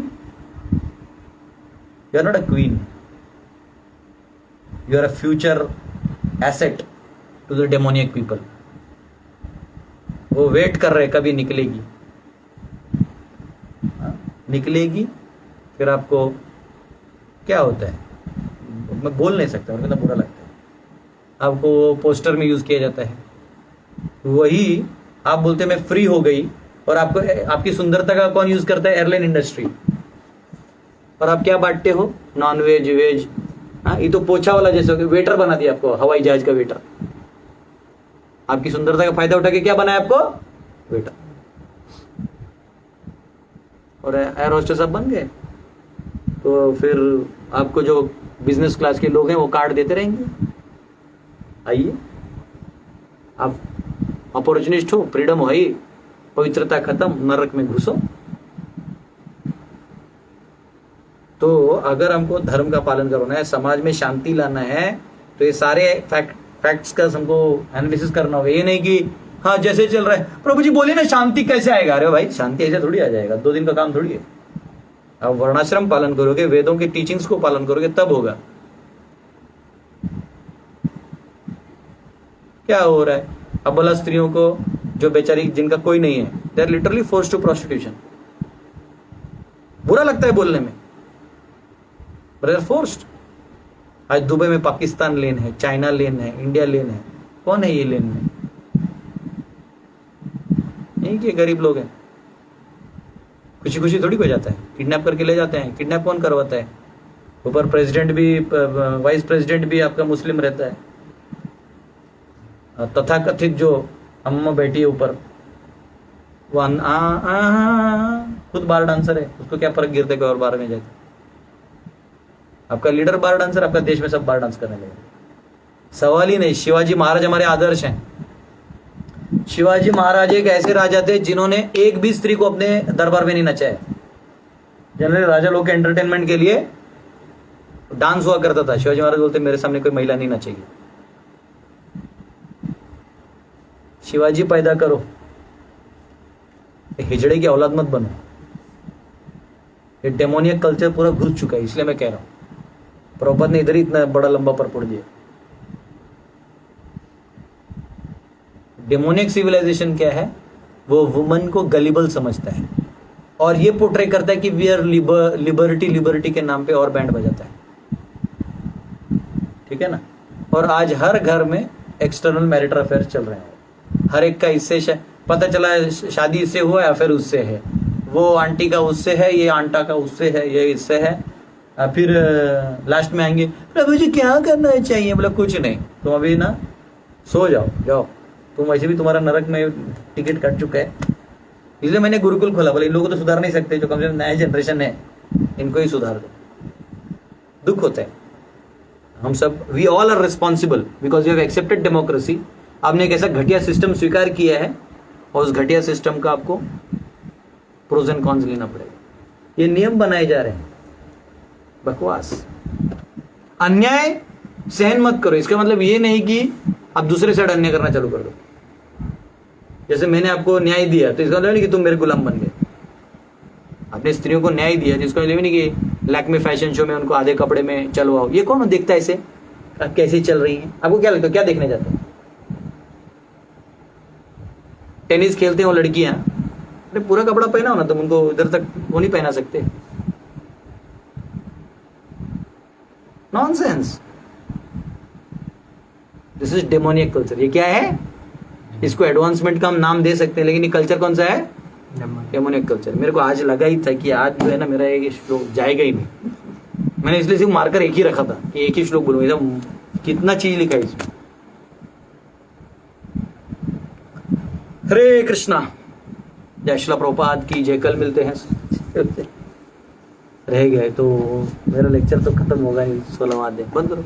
You are not a queen, you are a future asset to the demoniac people. वो वेट कर रहे कभी निकलेगी, निकलेगी, फिर आपको क्या होता है, मैं बोल नहीं सकता, मुझे कितना बुरा लगता है। आपको पोस्टर में यूज किया जाता है, वही आप बोलते हैं मैं फ्री हो गई, और आपको आपकी सुंदरता का कौन यूज करता है? Airline industry. और आप क्या बांटते हो? Non veg, veg. हाँ, ये तो पोछा वाला जैसे वेटर बना दिया आपको, हवाई जहाज का वेटर। आपकी सुंदरता का फायदा उठा के क्या बनाया आपको? वेटर। और एयर होस्टेस आप बन गए, तो फिर आपको जो बिजनेस क्लास के लोग हैं वो कार्ड देते रहेंगे। आइए, आप अपॉर्चुनिस्ट हो, फ्रीडम हो, ही पवित्रता खत्म, नरक में घुसो। तो अगर हमको धर्म का पालन करना है, समाज में शांति लाना है, तो ये सारे फैक्ट्स का हमको एनालिसिस करना होगा। ये नहीं कि हाँ जैसे चल रहा है, प्रभु जी बोलिए ना शांति कैसे आएगा? अरे भाई, शांति ऐसे थोड़ी आ जाएगा, 2 दिन का काम थोड़ी है। आप वर्णाश्रम पालन करोगे, वेदों की टीचिंग्स को पालन करोगे, तब होगा। क्या हो रहा है? अबला स्त्रियों को, जो बेचारी जिनका कोई नहीं है, they are literally forced to prostitution. बुरा लगता है बोलने में, बट दे आर फोर्स्ड। आज दुबई में पाकिस्तान लेन है, चाइना लेन है, इंडिया लेन है। कौन है ये लेन में? नहीं कि गरीब लोग हैं। खुशी खुशी थोड़ी हो जाता है, किडनैप करके ले जाते हैं। किडनैप कौन करवाता है? ऊपर प्रेसिडेंट भी, वाइस प्रेसिडेंट भी आपका मुस्लिम रहता है। तथाकथित जो अम्मा बैठी है ऊपर, वो खुद बार डांसर है, उसको क्या फर्क गिरते कोई और बार में जाए? आपका लीडर बार डांसर, आपका देश में सब बार डांस करने लगे। सवाल ही नहीं। शिवाजी महाराज हमारे आदर्श हैं। शिवाजी महाराज एक ऐसे राजा थे जिन्होंने एक भी स्त्री को अपने दरबार में नहीं नचाया। जनरली राजा लोग के एंटरटेनमेंट के लिए डांस हुआ करता था। शिवाजी महाराज बोलते मेरे सामने कोई महिला नहीं नचेगी। शिवाजी पैदा करो, हिजड़े की औलाद मत बनो। ये डेमोनियक कल्चर पूरा घुस चुका है, इसलिए मैं कह रहा हूं। प्रभुपाद ने इधर ही इतना बड़ा लंबा परपोड़ दिया। डेमोनियक सिविलाइजेशन क्या है? वो वुमन को गलिबल समझता है, और ये पोर्ट्रे करता है कि वी आर लिबर्टी, लिबर्टी के नाम पे और बैंड बजाता है। ठीक है ना? और आज हर घर में एक्सटर्नल मैरिटल अफेयर चल रहे हैं। हर एक का इससे पता चला है शादी इससे हुआ या फिर उससे है, वो आंटी का उससे है, ये आंटा का उससे है, ये इससे है। फिर लास्ट में आएंगे, प्रभु जी क्या करना चाहिए? बोला कुछ नहीं, तुम अभी ना सो जाओ, जाओ, तुम वैसे भी तुम्हारा नरक में टिकट कट चुका है। इसलिए मैंने गुरुकुल खोला। बोले इन लोगों को तो सुधार नहीं सकते, जो कम से कम नया जनरेशन है, इनको ही सुधार दो। दुख होता है। हम सब, we all are responsible because you have accepted democracy. आपने एक ऐसा घटिया सिस्टम स्वीकार किया है, और उस घटिया सिस्टम का आपको प्रोज एंड कॉन्स लेना पड़ेगा। ये नियम बनाए जा रहे हैं, बकवास। अन्याय सहन मत करो, इसका मतलब ये नहीं कि आप दूसरे साइड अन्याय करना चालू कर दो। जैसे मैंने आपको न्याय दिया, तो इसका मतलब नहीं कि तुम मेरे गुलाम बन गए। आपने स्त्रियों को न्याय दिया, जिसका मतलब नहीं कि लैक्मे फैशन शो में उनको आधे कपड़े में चलवाओ। ये कौन देखता है ऐसे? कैसे चल रही हैं? आपको क्या लगता है, क्या देखने जाते हैं? टेनिस खेलते हैं वो लड़कियां, अरे पूरा कपड़ा पहना हो ना, तुम उनको इधर तक वो नहीं पहना सकते। Nonsense. This is demoniac culture. ये क्या है? इसको एडवांसमेंट का हम नाम दे सकते हैं, लेकिन ये कल्चर कौन सा है? Demoniac culture. मेरे को आज लगा ही था कि आज जो है ना मेरा एक श्लोक जाएगा ही नहीं। मैंने इसलिए सिर्फ मार्कर एक ही रखा था कि एक ही श्लोक बोलूंगा। कितना चीज लिखा है इसमें। हरे कृष्णा, जय श्रील प्रभुपाद की जय। कल मिलते हैं। रह गए तो मेरा लेक्चर तो खत्म होगा ही। 16वां अध्याय बंद करो।